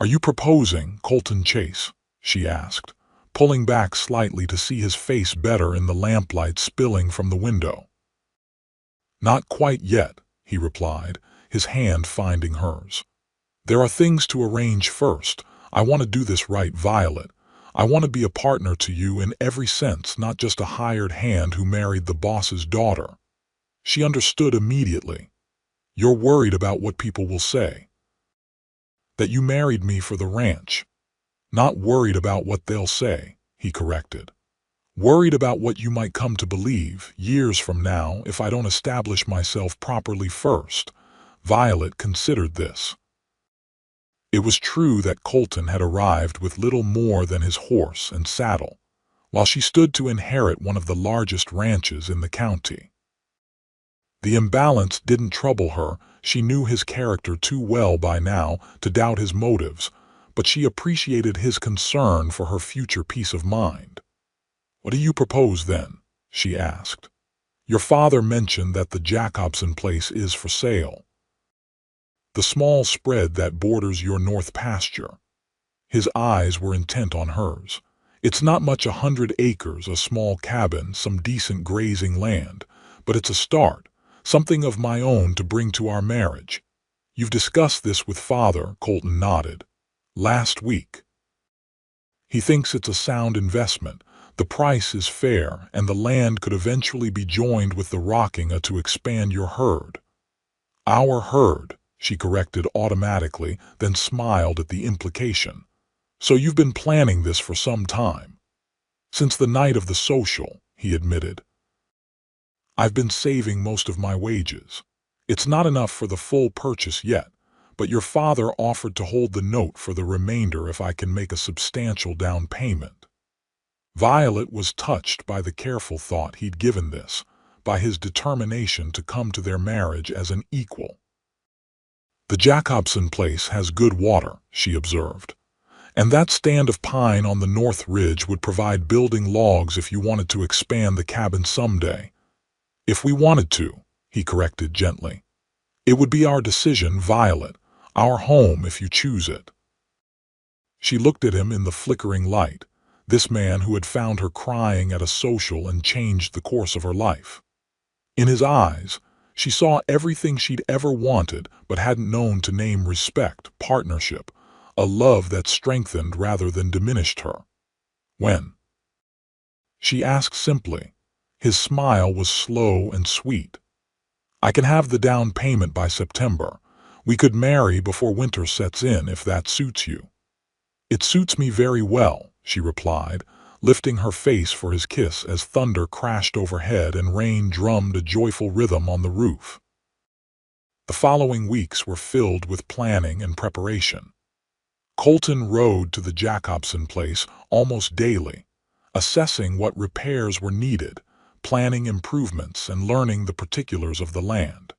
"Are you proposing, Colton Chase?" she asked, pulling back slightly to see his face better in the lamplight spilling from the window. "Not quite yet," he replied, his hand finding hers. "There are things to arrange first. I want to do this right, Violet. I want to be a partner to you in every sense, not just a hired hand who married the boss's daughter." She understood immediately. "You're worried about what people will say. That you married me for the ranch." "Not worried about what they'll say," he corrected. "Worried about what you might come to believe, years from now, if I don't establish myself properly first." Violet considered this. It was true that Colton had arrived with little more than his horse and saddle, while she stood to inherit one of the largest ranches in the county. The imbalance didn't trouble her. She knew his character too well by now to doubt his motives, but she appreciated his concern for her future peace of mind. "What do you propose then?" she asked. "Your father mentioned that the Jacobson place is for sale. The small spread that borders your north pasture." His eyes were intent on hers. "It's not much, 100 acres, a small cabin, some decent grazing land, but it's a start, something of my own to bring to our marriage." "You've discussed this with father," Colton nodded. "Last week. He thinks it's a sound investment. The price is fair, and the land could eventually be joined with the Rockinga to expand your herd." "Our herd," she corrected automatically, then smiled at the implication. "So you've been planning this for some time." "Since the night of the social," he admitted. "I've been saving most of my wages. It's not enough for the full purchase yet, but your father offered to hold the note for the remainder if I can make a substantial down payment." Violet was touched by the careful thought he'd given this, by his determination to come to their marriage as an equal. "The Jacobson place has good water," she observed, "and that stand of pine on the north ridge would provide building logs if you wanted to expand the cabin someday." "If we wanted to," he corrected gently. "It would be our decision, Violet, our home if you choose it." She looked at him in the flickering light, this man who had found her crying at a social and changed the course of her life. In his eyes, she saw everything she'd ever wanted but hadn't known to name: respect, partnership, a love that strengthened rather than diminished her. "When?" she asked simply. His smile was slow and sweet. "I can have the down payment by September. We could marry before winter sets in if that suits you." "It suits me very well," she replied, lifting her face for his kiss as thunder crashed overhead and rain drummed a joyful rhythm on the roof. The following weeks were filled with planning and preparation. Colton rode to the Jacobson place almost daily, assessing what repairs were needed, planning improvements, and learning the particulars of the land.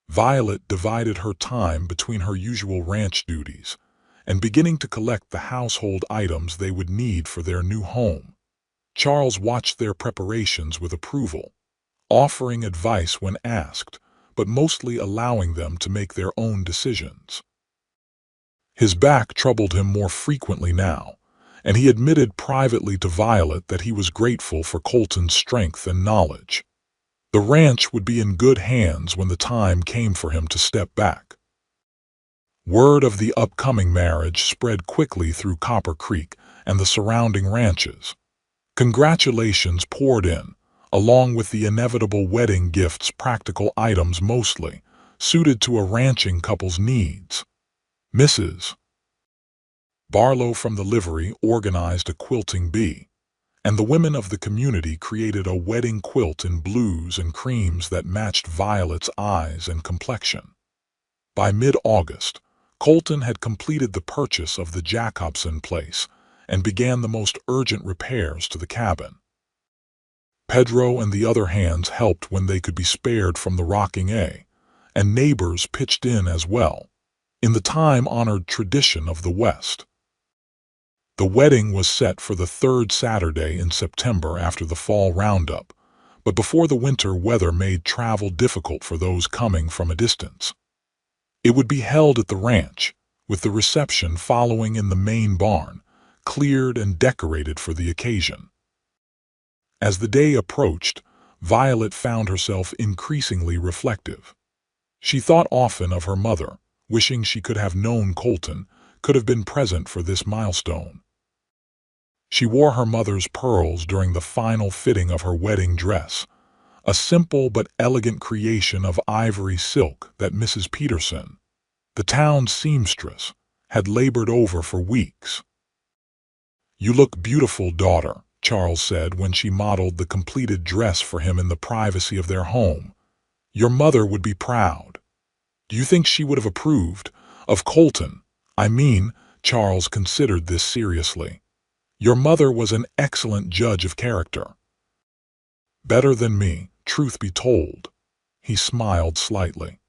Violet divided her time between her usual ranch duties and beginning to collect the household items they would need for their new home. Charles watched their preparations with approval, offering advice when asked, but mostly allowing them to make their own decisions. His back troubled him more frequently now, and he admitted privately to Violet that he was grateful for Colton's strength and knowledge. The ranch would be in good hands when the time came for him to step back. Word of the upcoming marriage spread quickly through Copper Creek and the surrounding ranches. Congratulations poured in, along with the inevitable wedding gifts, practical items mostly, suited to a ranching couple's needs. Mrs. Barlow from the livery organized a quilting bee, and the women of the community created a wedding quilt in blues and creams that matched Violet's eyes and complexion. By mid-August, Colton had completed the purchase of the Jacobson place and began the most urgent repairs to the cabin. Pedro and the other hands helped when they could be spared from the Rockinga, and neighbors pitched in as well, in the time-honored tradition of the West. The wedding was set for the third Saturday in September after the fall roundup, but before the winter weather made travel difficult for those coming from a distance. It would be held at the ranch, with the reception following in the main barn, cleared and decorated for the occasion. As the day approached, Violet found herself increasingly reflective. She thought often of her mother, wishing she could have known Colton, could have been present for this milestone. She wore her mother's pearls during the final fitting of her wedding dress, a simple but elegant creation of ivory silk that Mrs. Peterson, the town's seamstress, had labored over for weeks. "You look beautiful, daughter," Charles said when she modeled the completed dress for him in the privacy of their home. "Your mother would be proud." "Do you think she would have approved of Colton? I mean," Charles considered this seriously. "Your mother was an excellent judge of character." "Better than me, truth be told." He smiled slightly.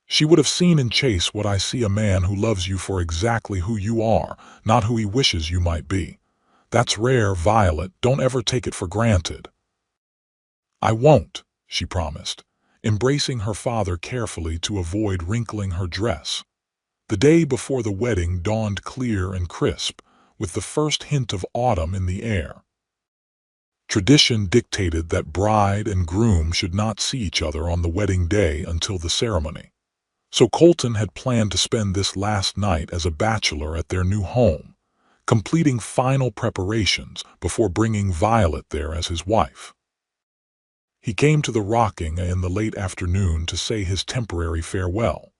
"She would have seen in Chase what I see: a man who loves you for exactly who you are, not who he wishes you might be. That's rare, Violet. Don't ever take it for granted." "I won't," she promised, embracing her father carefully to avoid wrinkling her dress. The day before the wedding dawned clear and crisp, with the first hint of autumn in the air. Tradition dictated that bride and groom should not see each other on the wedding day until the ceremony. So Colton had planned to spend this last night as a bachelor at their new home, completing final preparations before bringing Violet there as his wife. He came to the rocking in the late afternoon to say his temporary farewell.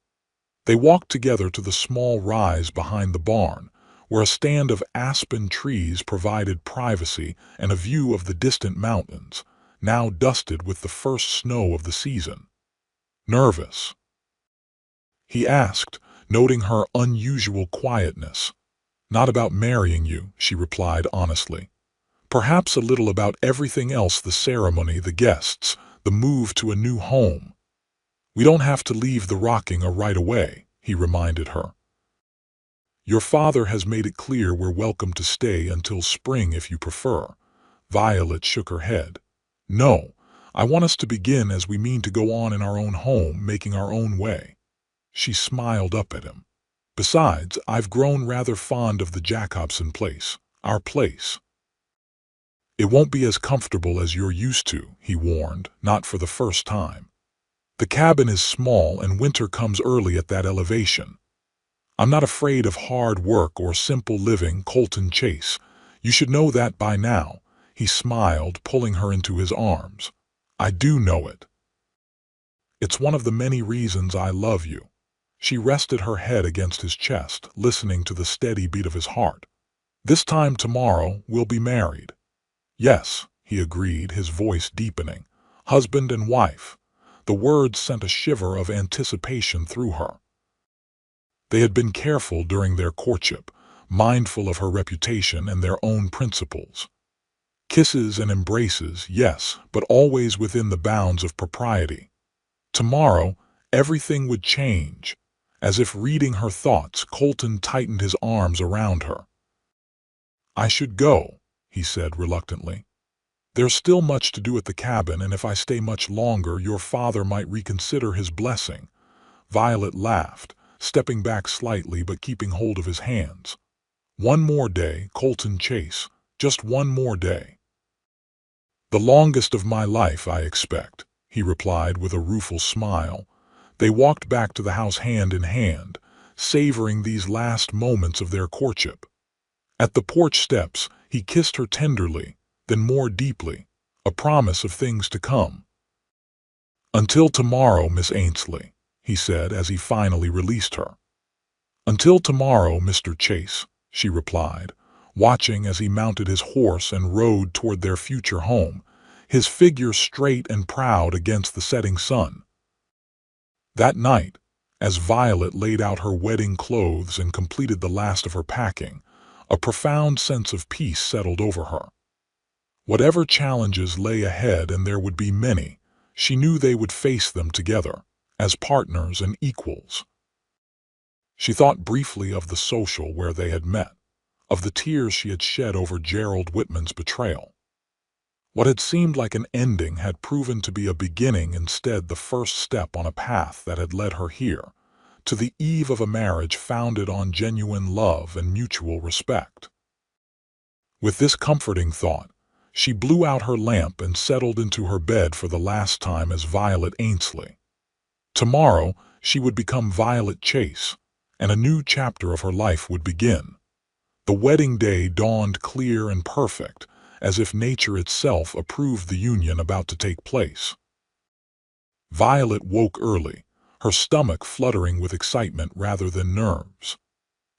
They walked together to the small rise behind the barn, where a stand of aspen trees provided privacy and a view of the distant mountains, now dusted with the first snow of the season. "Nervous?" he asked, noting her unusual quietness. "Not about marrying you," she replied honestly. "Perhaps a little about everything else, the ceremony, the guests, the move to a new home." "We don't have to leave the rocking right away," he reminded her. "Your father has made it clear we're welcome to stay until spring if you prefer." Violet shook her head. "No, I want us to begin as we mean to go on in our own home, making our own way." She smiled up at him. "Besides, I've grown rather fond of the Jacobson place, our place." "It won't be as comfortable as you're used to," he warned, not for the first time. "The cabin is small and winter comes early at that elevation. I'm not afraid of hard work or simple living, Colton Chase. You should know that by now." He smiled, pulling her into his arms. "I do know it. It's one of the many reasons I love you." She rested her head against his chest, listening to the steady beat of his heart. "This time tomorrow we'll be married." "Yes," he agreed, his voice deepening. "Husband and wife." The words sent a shiver of anticipation through her. They had been careful during their courtship, mindful of her reputation and their own principles. Kisses and embraces, yes, but always within the bounds of propriety. Tomorrow, everything would change. As if reading her thoughts, Colton tightened his arms around her. "I should go," he said reluctantly. "There's still much to do at the cabin, and if I stay much longer, your father might reconsider his blessing." Violet laughed, stepping back slightly but keeping hold of his hands. "One more day, Colton Chase, just one more day." "The longest of my life, I expect," he replied with a rueful smile. They walked back to the house hand in hand, savoring these last moments of their courtship. At the porch steps, he kissed her tenderly, then more deeply, a promise of things to come. "Until tomorrow, Miss Ainsley," he said as he finally released her. "Until tomorrow, Mr. Chase," she replied, watching as he mounted his horse and rode toward their future home, his figure straight and proud against the setting sun. That night, as Violet laid out her wedding clothes and completed the last of her packing, a profound sense of peace settled over her. Whatever challenges lay ahead, and there would be many, she knew they would face them together, as partners and equals. She thought briefly of the social where they had met, of the tears she had shed over Gerald Whitman's betrayal. What had seemed like an ending had proven to be a beginning, instead the first step on a path that had led her here, to the eve of a marriage founded on genuine love and mutual respect. With this comforting thought, she blew out her lamp and settled into her bed for the last time as Violet Ainsley. Tomorrow, she would become Violet Chase, and a new chapter of her life would begin. The wedding day dawned clear and perfect, as if nature itself approved the union about to take place. Violet woke early, her stomach fluttering with excitement rather than nerves.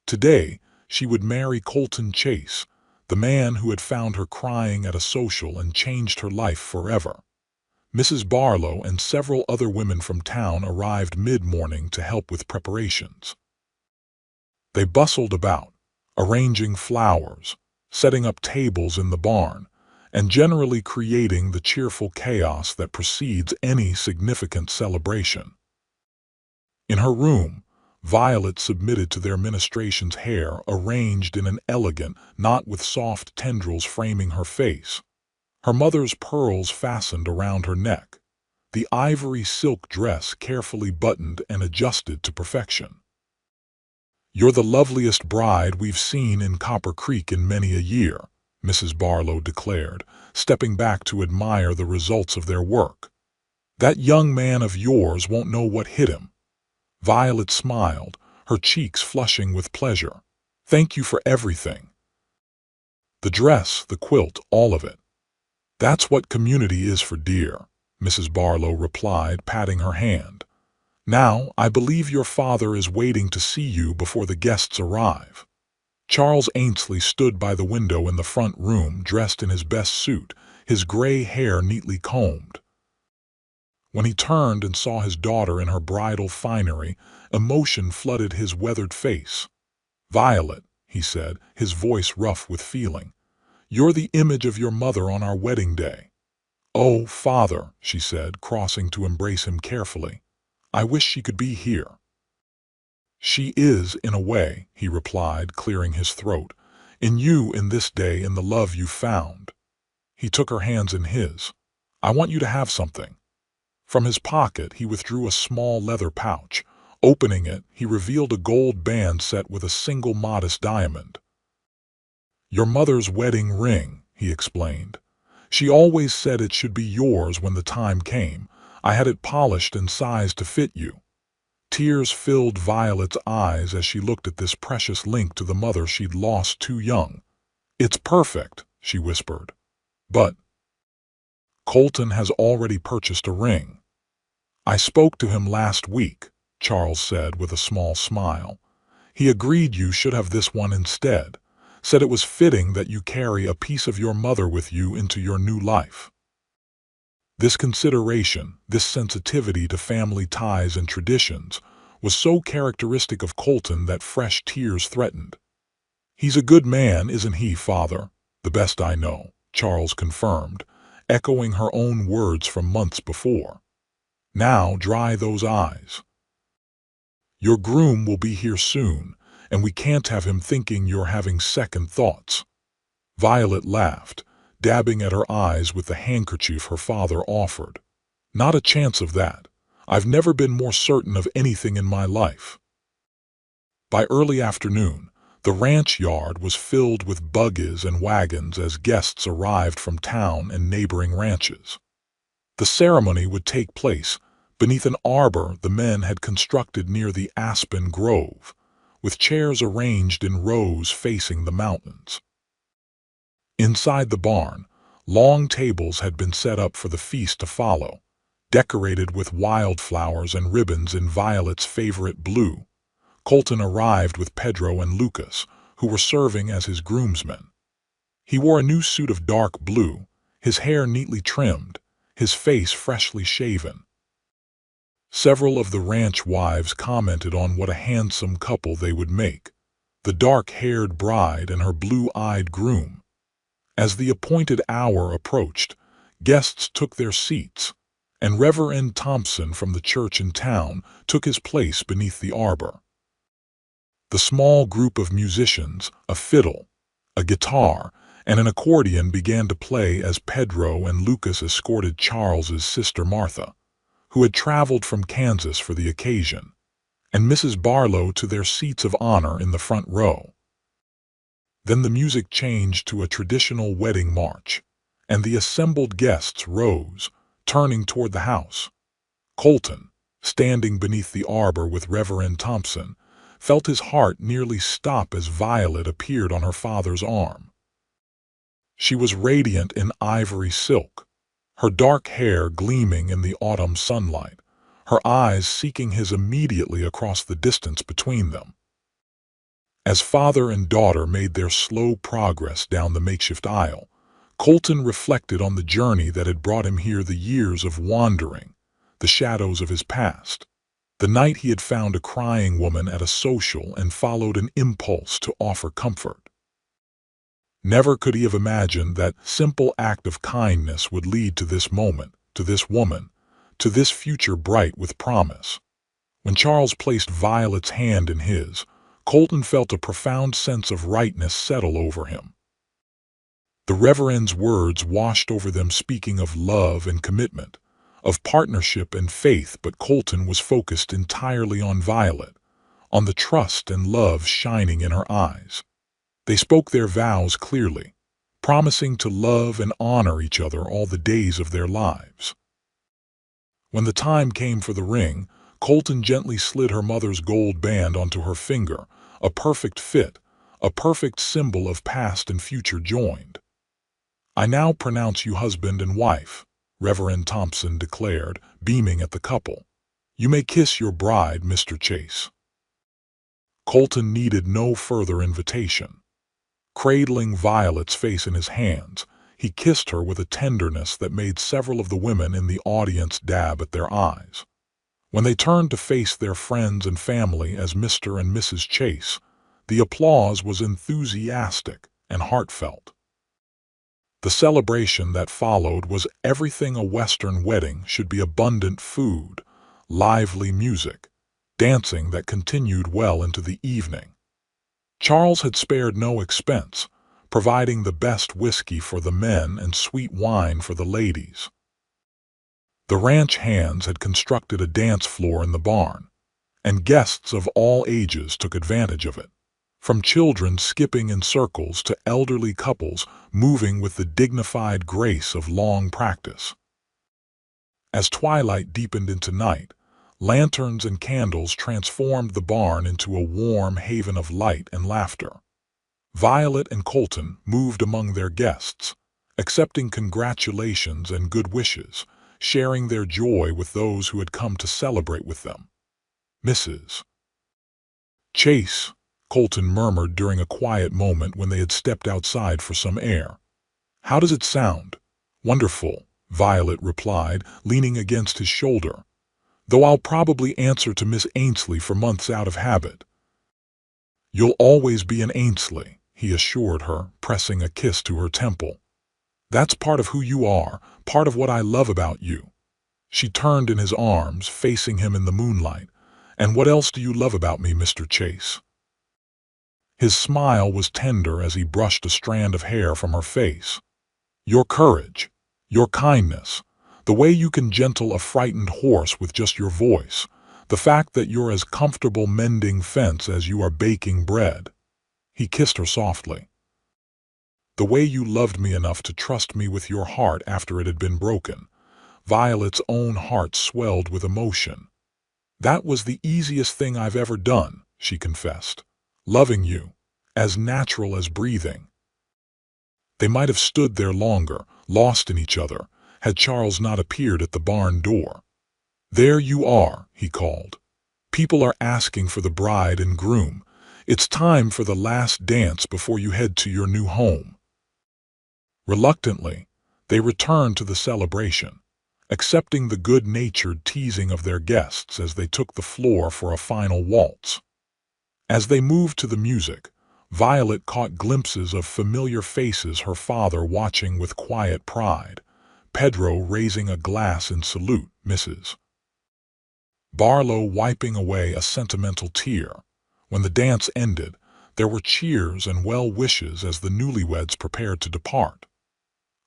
Today, she would marry Colton Chase, the man who had found her crying at a social and changed her life forever. Mrs. Barlow and several other women from town arrived mid-morning to help with preparations. They bustled about, arranging flowers, setting up tables in the barn, and generally creating the cheerful chaos that precedes any significant celebration. In her room, Violet submitted to their ministration's hair arranged in an elegant knot with soft tendrils framing her face. her mother's pearls fastened around her neck, the ivory silk dress carefully buttoned and adjusted to perfection. "You're the loveliest bride we've seen in Copper Creek in many a year," Mrs. Barlow declared, stepping back to admire the results of their work. "That young man of yours won't know what hit him." Violet smiled, her cheeks flushing with pleasure. "Thank you for everything. The dress, the quilt, all of it." "That's what community is for, dear," Mrs. Barlow replied, patting her hand. "Now, I believe your father is waiting to see you before the guests arrive." Charles Ainsley stood by the window in the front room, dressed in his best suit, his gray hair neatly combed. When he turned and saw his daughter in her bridal finery, emotion flooded his weathered face. "Violet," he said, his voice rough with feeling, "you're the image of your mother on our wedding day." "Oh, Father," she said, crossing to embrace him carefully. "I wish she could be here." "She is, in a way," he replied, clearing his throat. "In you, in this day, in the love you found." He took her hands in his. "I want you to have something." From his pocket, he withdrew a small leather pouch. Opening it, he revealed a gold band set with a single modest diamond. "Your mother's wedding ring," he explained. "She always said it should be yours when the time came. I had it polished and sized to fit you." Tears filled Violet's eyes as she looked at this precious link to the mother she'd lost too young. "It's perfect," she whispered. "But Colton has already purchased a ring." "I spoke to him last week," Charles said with a small smile. "He agreed you should have this one instead. Said it was fitting that you carry a piece of your mother with you into your new life." This consideration, this sensitivity to family ties and traditions, was so characteristic of Colton that fresh tears threatened. "He's a good man, isn't he, Father?" "The best I know," Charles confirmed, echoing her own words from months before. "Now dry those eyes. Your groom will be here soon, and we can't have him thinking you're having second thoughts." Violet laughed, dabbing at her eyes with the handkerchief her father offered. "Not a chance of that. I've never been more certain of anything in my life." By early afternoon, the ranch yard was filled with buggies and wagons as guests arrived from town and neighboring ranches. The ceremony would take place beneath an arbor the men had constructed near the aspen grove, with chairs arranged in rows facing the mountains. Inside the barn, long tables had been set up for the feast to follow, decorated with wildflowers and ribbons in Violet's favorite blue. Colton arrived with Pedro and Lucas, who were serving as his groomsmen. He wore a new suit of dark blue, his hair neatly trimmed, his face freshly shaven. Several of the ranch wives commented on what a handsome couple they would make, the dark-haired bride and her blue-eyed groom. As the appointed hour approached, guests took their seats, and Reverend Thompson from the church in town took his place beneath the arbor. The small group of musicians, a fiddle, a guitar, and an accordion began to play as Pedro and Lucas escorted Charles's sister Martha, who had traveled from Kansas for the occasion, and Mrs. Barlow to their seats of honor in the front row. Then the music changed to a traditional wedding march, and the assembled guests rose, turning toward the house. Colton, standing beneath the arbor with Reverend Thompson, felt his heart nearly stop as Violet appeared on her father's arm. She was radiant in ivory silk, her dark hair gleaming in the autumn sunlight, her eyes seeking his immediately across the distance between them. As father and daughter made their slow progress down the makeshift aisle, Colton reflected on the journey that had brought him here, the years of wandering, the shadows of his past. The night he had found a crying woman at a social and followed an impulse to offer comfort. Never could he have imagined that simple act of kindness would lead to this moment, to this woman, to this future bright with promise. When Charles placed Violet's hand in his, Colton felt a profound sense of rightness settle over him. The Reverend's words washed over them, speaking of love and commitment, of partnership and faith, but Colton was focused entirely on Violet, on the trust and love shining in her eyes. They spoke their vows clearly, promising to love and honor each other all the days of their lives. When the time came for the ring, Colton gently slid her mother's gold band onto her finger, a perfect fit, a perfect symbol of past and future joined. "I now pronounce you husband and wife," Reverend Thompson declared, beaming at the couple. "You may kiss your bride, Mr. Chase." Colton needed no further invitation. Cradling Violet's face in his hands, he kissed her with a tenderness that made several of the women in the audience dab at their eyes. When they turned to face their friends and family as Mr. and Mrs. Chase, the applause was enthusiastic and heartfelt. The celebration that followed was everything a Western wedding should be: abundant food, lively music, dancing that continued well into the evening. Charles had spared no expense, providing the best whiskey for the men and sweet wine for the ladies. The ranch hands had constructed a dance floor in the barn, and guests of all ages took advantage of it, from children skipping in circles to elderly couples moving with the dignified grace of long practice. As twilight deepened into night, lanterns and candles transformed the barn into a warm haven of light and laughter. Violet and Colton moved among their guests, accepting congratulations and good wishes, sharing their joy with those who had come to celebrate with them. "Mrs. Chase," Colton murmured during a quiet moment when they had stepped outside for some air. "How does it sound?" "Wonderful," Violet replied, leaning against his shoulder, "though I'll probably answer to Miss Ainsley for months out of habit." "You'll always be an Ainsley," he assured her, pressing a kiss to her temple. "That's part of who you are, part of what I love about you." She turned in his arms, facing him in the moonlight. "And what else do you love about me, Mr. Chase?" His smile was tender as he brushed a strand of hair from her face. "Your courage, your kindness, the way you can gentle a frightened horse with just your voice, the fact that you're as comfortable mending fence as you are baking bread." He kissed her softly. "The way you loved me enough to trust me with your heart after it had been broken." Violet's own heart swelled with emotion. "That was the easiest thing I've ever done," she confessed. "Loving you, as natural as breathing." They might have stood there longer, lost in each other, had Charles not appeared at the barn door. "There you are," he called. "People are asking for the bride and groom. It's time for the last dance before you head to your new home." Reluctantly, they returned to the celebration, accepting the good-natured teasing of their guests as they took the floor for a final waltz. As they moved to the music, Violet caught glimpses of familiar faces, her father watching with quiet pride, Pedro raising a glass in salute, Mrs. Barlow wiping away a sentimental tear. When the dance ended, there were cheers and well wishes as the newlyweds prepared to depart.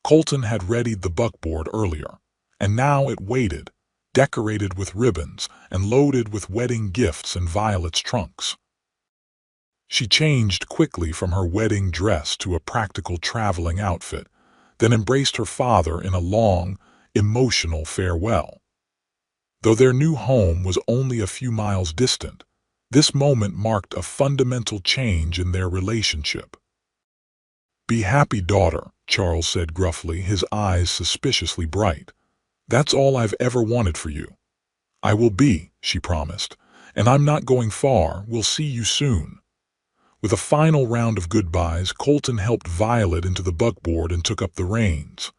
Colton had readied the buckboard earlier, and now it waited, decorated with ribbons and loaded with wedding gifts and Violet's trunks. She changed quickly from her wedding dress to a practical traveling outfit, then embraced her father in a long, emotional farewell. Though their new home was only a few miles distant, this moment marked a fundamental change in their relationship. "Be happy, daughter," Charles said gruffly, his eyes suspiciously bright. "That's all I've ever wanted for you." "I will be," she promised, "and I'm not going far. We'll see you soon." With a final round of goodbyes, Colton helped Violet into the buckboard and took up the reins.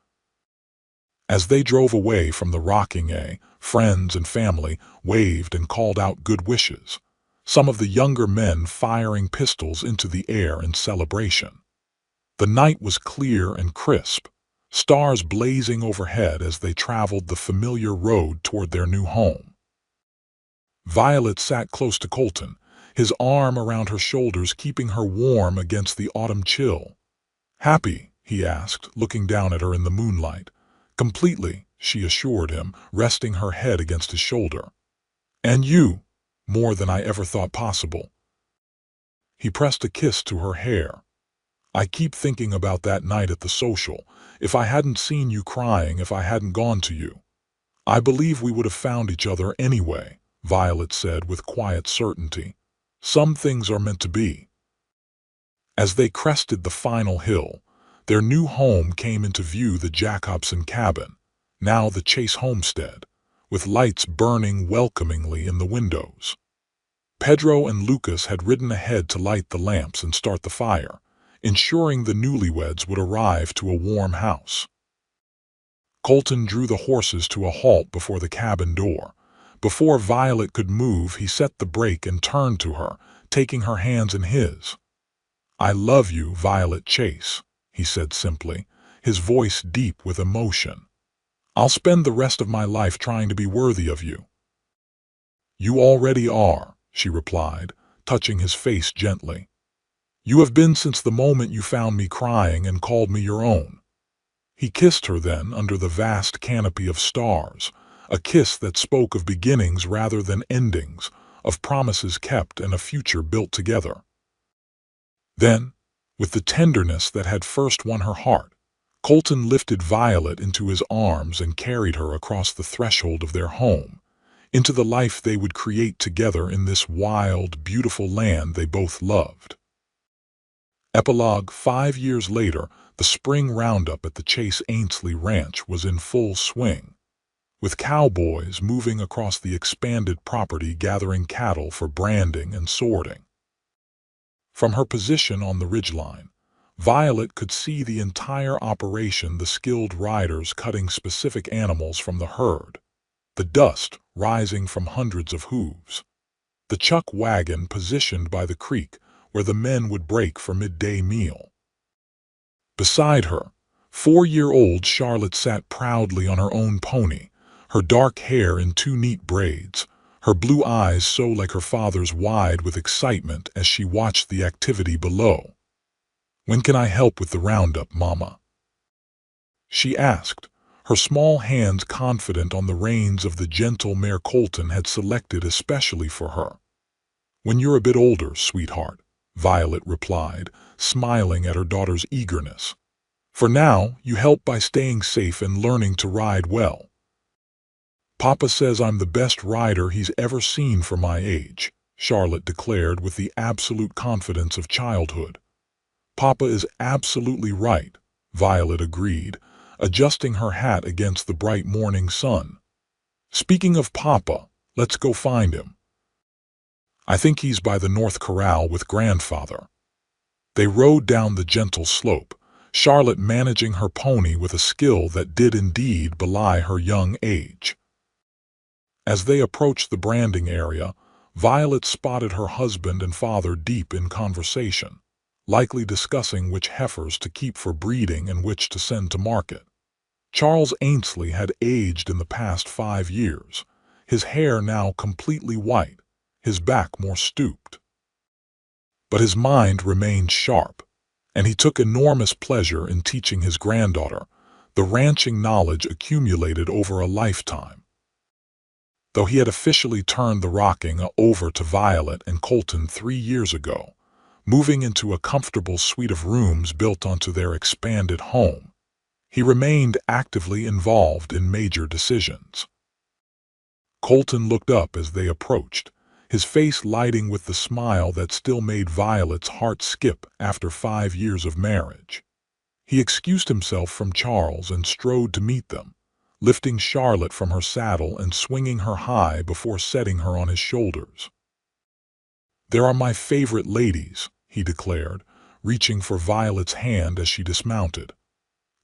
As they drove away from the rocking, friends and family waved and called out good wishes, some of the younger men firing pistols into the air in celebration. The night was clear and crisp, stars blazing overhead as they traveled the familiar road toward their new home. Violet sat close to Colton, his arm around her shoulders keeping her warm against the autumn chill. "Happy," he asked, looking down at her in the moonlight. Completely, she assured him, resting her head against his shoulder. And you, more than I ever thought possible. He pressed a kiss to her hair. I keep thinking about that night at the social. If I hadn't seen you crying, if I hadn't gone to you, I believe we would have found each other anyway, Violet said with quiet certainty. Some things are meant to be. As they crested the final hill, their new home came into view, the Jacobson cabin, now the Chase homestead, with lights burning welcomingly in the windows. Pedro and Lucas had ridden ahead to light the lamps and start the fire, ensuring the newlyweds would arrive to a warm house. Colton drew the horses to a halt before the cabin door. Before Violet could move, he set the brake and turned to her, taking her hands in his. I love you, Violet Chase, he said simply, his voice deep with emotion. I'll spend the rest of my life trying to be worthy of you. You already are, she replied, touching his face gently. You have been since the moment you found me crying and called me your own. He kissed her then under the vast canopy of stars, a kiss that spoke of beginnings rather than endings, of promises kept and a future built together. Then, with the tenderness that had first won her heart, Colton lifted Violet into his arms and carried her across the threshold of their home, into the life they would create together in this wild, beautiful land they both loved. Epilogue. 5 years later, the spring roundup at the Chase Ainsley Ranch was in full swing, with cowboys moving across the expanded property gathering cattle for branding and sorting. From her position on the ridgeline, Violet could see the entire operation, the skilled riders cutting specific animals from the herd, the dust rising from hundreds of hooves, the chuck wagon positioned by the creek where the men would break for midday meal. Beside her, 4-year-old Charlotte sat proudly on her own pony, her dark hair in 2 neat braids, her blue eyes so like her father's wide with excitement as she watched the activity below. When can I help with the roundup, Mama? She asked, her small hands confident on the reins of the gentle mare Colton had selected especially for her. When you're a bit older, sweetheart, Violet replied, smiling at her daughter's eagerness. For now, you help by staying safe and learning to ride well. Papa says I'm the best rider he's ever seen for my age, Charlotte declared with the absolute confidence of childhood. Papa is absolutely right, Violet agreed, adjusting her hat against the bright morning sun. Speaking of Papa, let's go find him. I think he's by the North Corral with Grandfather. They rode down the gentle slope, Charlotte managing her pony with a skill that did indeed belie her young age. As they approached the branding area, Violet spotted her husband and father deep in conversation, likely discussing which heifers to keep for breeding and which to send to market. Charles Ainsley had aged in the past 5 years, his hair now completely white, his back more stooped. But his mind remained sharp, and he took enormous pleasure in teaching his granddaughter the ranching knowledge accumulated over a lifetime. Though he had officially turned the rocking over to Violet and Colton 3 years ago, moving into a comfortable suite of rooms built onto their expanded home, he remained actively involved in major decisions. Colton looked up as they approached, his face lighting with the smile that still made Violet's heart skip after 5 years of marriage. He excused himself from Charles and strode to meet them, lifting Charlotte from her saddle and swinging her high before setting her on his shoulders. "There are my favorite ladies," he declared, reaching for Violet's hand as she dismounted.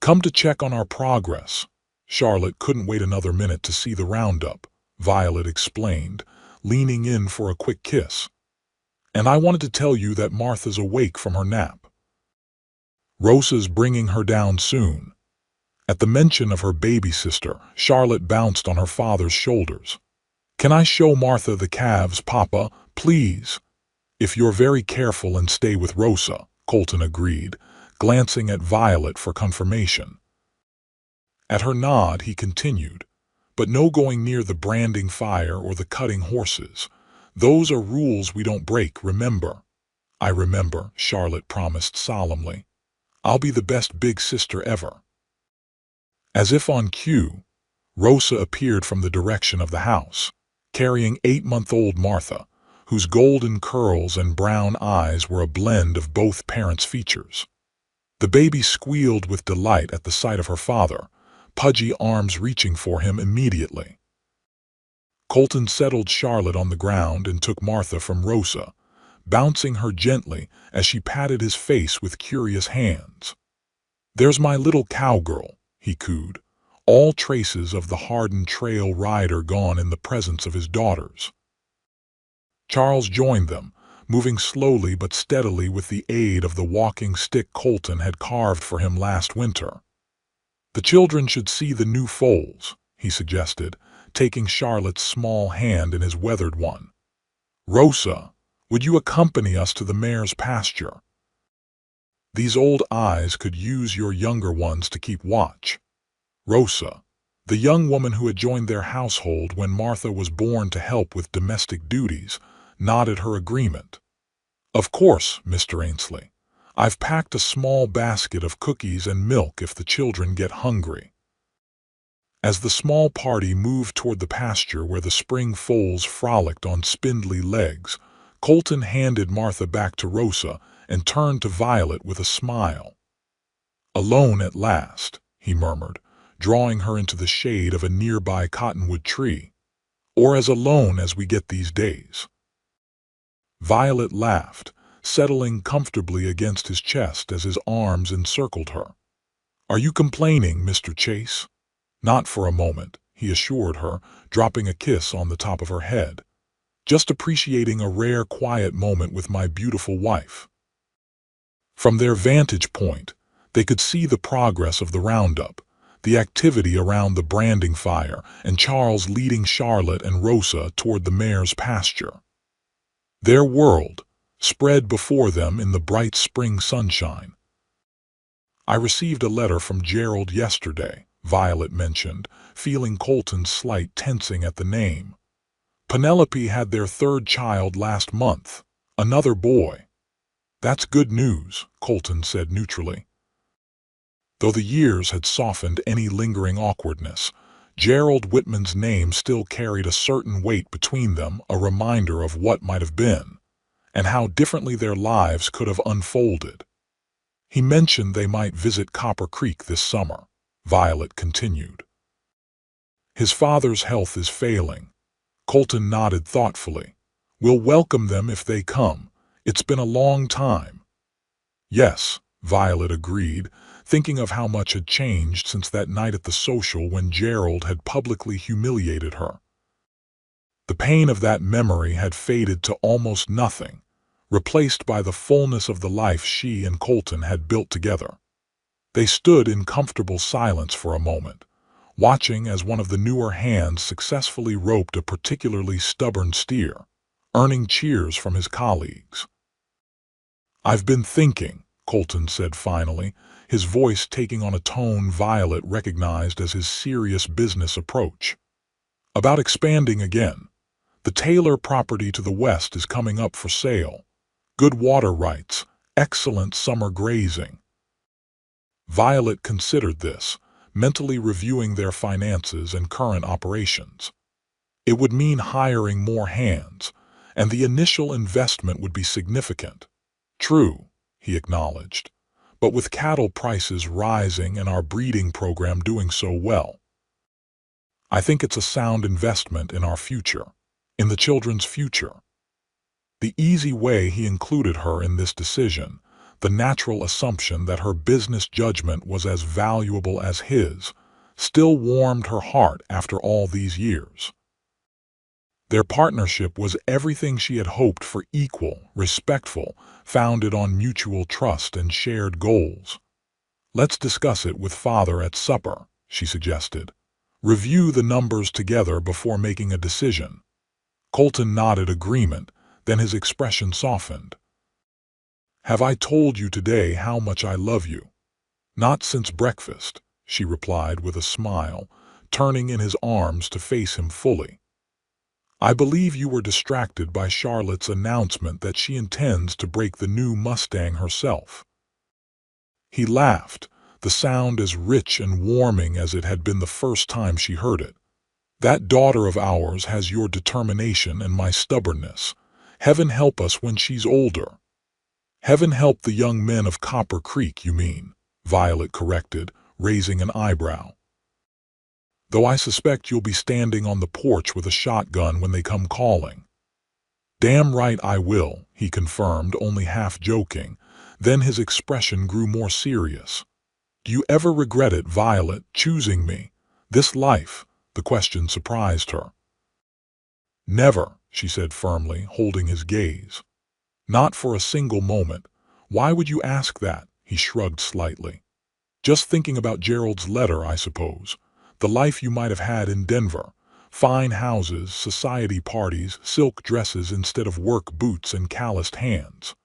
"Come to check on our progress." Charlotte couldn't wait another minute to see the roundup, Violet explained, leaning in for a quick kiss. "And I wanted to tell you that Martha's awake from her nap. Rosa's bringing her down soon." At the mention of her baby sister, Charlotte bounced on her father's shoulders. "Can I show Martha the calves, Papa, please?" "If you're very careful and stay with Rosa," Colton agreed, glancing at Violet for confirmation. At her nod, he continued, "But no going near the branding fire or the cutting horses. Those are rules we don't break, remember?" "I remember," Charlotte promised solemnly. "I'll be the best big sister ever." As if on cue, Rosa appeared from the direction of the house, carrying 8-month-old Martha, whose golden curls and brown eyes were a blend of both parents' features. The baby squealed with delight at the sight of her father, pudgy arms reaching for him immediately. Colton settled Charlotte on the ground and took Martha from Rosa, bouncing her gently as she patted his face with curious hands. "There's my little cowgirl," he cooed, all traces of the hardened trail rider gone in the presence of his daughters. Charles joined them, moving slowly but steadily with the aid of the walking stick Colton had carved for him last winter. "The children should see the new foals," he suggested, taking Charlotte's small hand in his weathered one. "Rosa, would you accompany us to the mare's pasture? These old eyes could use your younger ones to keep watch." Rosa, the young woman who had joined their household when Martha was born to help with domestic duties, nodded her agreement. "Of course, Mr. Ainsley. I've packed a small basket of cookies and milk if the children get hungry." As the small party moved toward the pasture where the spring foals frolicked on spindly legs, Colton handed Martha back to Rosa and turned to Violet with a smile. "Alone at last," he murmured, drawing her into the shade of a nearby cottonwood tree. "Or as alone as we get these days." Violet laughed, settling comfortably against his chest as his arms encircled her. "Are you complaining, Mr. Chase?" "Not for a moment," he assured her, dropping a kiss on the top of her head. "Just appreciating a rare quiet moment with my beautiful wife." From their vantage point, they could see the progress of the roundup, the activity around the branding fire, and Charles leading Charlotte and Rosa toward the mare's pasture. Their world spread before them in the bright spring sunshine. "I received a letter from Gerald yesterday," Violet mentioned, feeling Colton's slight tensing at the name. "Penelope had their third child last month, another boy." "That's good news," Colton said neutrally. Though the years had softened any lingering awkwardness, Gerald Whitman's name still carried a certain weight between them, a reminder of what might have been, and how differently their lives could have unfolded. "He mentioned they might visit Copper Creek this summer," Violet continued. "His father's health is failing." Colton nodded thoughtfully. "We'll welcome them if they come. It's been a long time." "Yes," Violet agreed, thinking of how much had changed since that night at the social when Gerald had publicly humiliated her. The pain of that memory had faded to almost nothing, replaced by the fullness of the life she and Colton had built together. They stood in comfortable silence for a moment, watching as one of the newer hands successfully roped a particularly stubborn steer, earning cheers from his colleagues. "I've been thinking," Colton said finally, his voice taking on a tone Violet recognized as his serious business approach, "about expanding again. The Taylor property to the west is coming up for sale. Good water rights, excellent summer grazing." Violet considered this, mentally reviewing their finances and current operations. It would mean hiring more hands, and the initial investment would be significant. "True," he acknowledged, "but with cattle prices rising and our breeding program doing so well, I think it's a sound investment in our future, in the children's future." The easy way he included her in this decision, the natural assumption that her business judgment was as valuable as his, still warmed her heart after all these years. Their partnership was everything she had hoped for: equal, respectful, founded on mutual trust and shared goals. "Let's discuss it with Father at supper," she suggested. "Review the numbers together before making a decision." Colton nodded agreement, then his expression softened. "Have I told you today how much I love you?" "Not since breakfast," she replied with a smile, turning in his arms to face him fully. "I believe you were distracted by Charlotte's announcement that she intends to break the new Mustang herself." He laughed, the sound as rich and warming as it had been the first time she heard it. "That daughter of ours has your determination and my stubbornness. Heaven help us when she's older." "Heaven help the young men of Copper Creek, you mean," Violet corrected, raising an eyebrow. "Though I suspect you'll be standing on the porch with a shotgun when they come calling." "Damn right I will," he confirmed, only half joking. Then his expression grew more serious. "Do you ever regret it, Violet, choosing me? This life?" The question surprised her. "Never," she said firmly, holding his gaze. "Not for a single moment." "Why would you ask that?" He shrugged slightly. "Just thinking about Gerald's letter, I suppose. The life you might have had in Denver. Fine houses, society parties, silk dresses instead of work boots and calloused hands."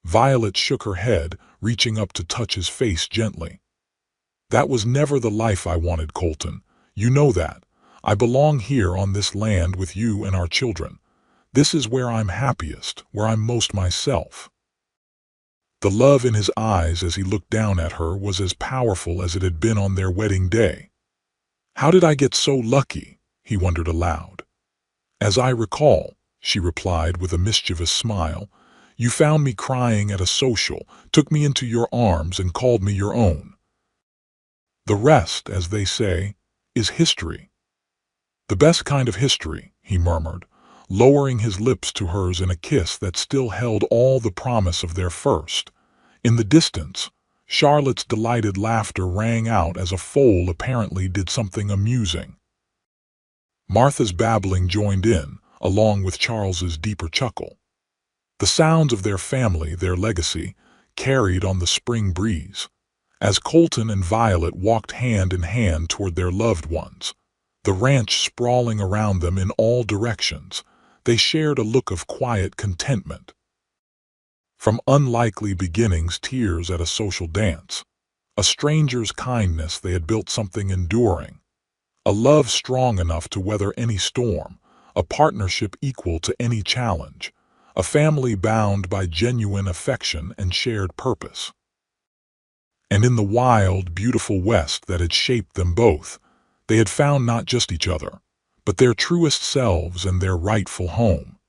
Violet shook her head, reaching up to touch his face gently. "That was never the life I wanted, Colton. You know that. I belong here on this land with you and our children. This is where I'm happiest, where I'm most myself." The love in his eyes as he looked down at her was as powerful as it had been on their wedding day. "How did I get so lucky?" he wondered aloud. "As I recall," she replied with a mischievous smile, "you found me crying at a social, took me into your arms and called me your own. The rest, as they say, is history." "The best kind of history," he murmured, lowering his lips to hers in a kiss that still held all the promise of their first. In the distance, Charlotte's delighted laughter rang out as a foal apparently did something amusing. Martha's babbling joined in, along with Charles's deeper chuckle. The sounds of their family, their legacy, carried on the spring breeze. As Colton and Violet walked hand in hand toward their loved ones, the ranch sprawling around them in all directions, they shared a look of quiet contentment. From unlikely beginnings, tears at a social dance, a stranger's kindness, they had built something enduring. A love strong enough to weather any storm, a partnership equal to any challenge, a family bound by genuine affection and shared purpose. And in the wild, beautiful West that had shaped them both, they had found not just each other, but their truest selves and their rightful home.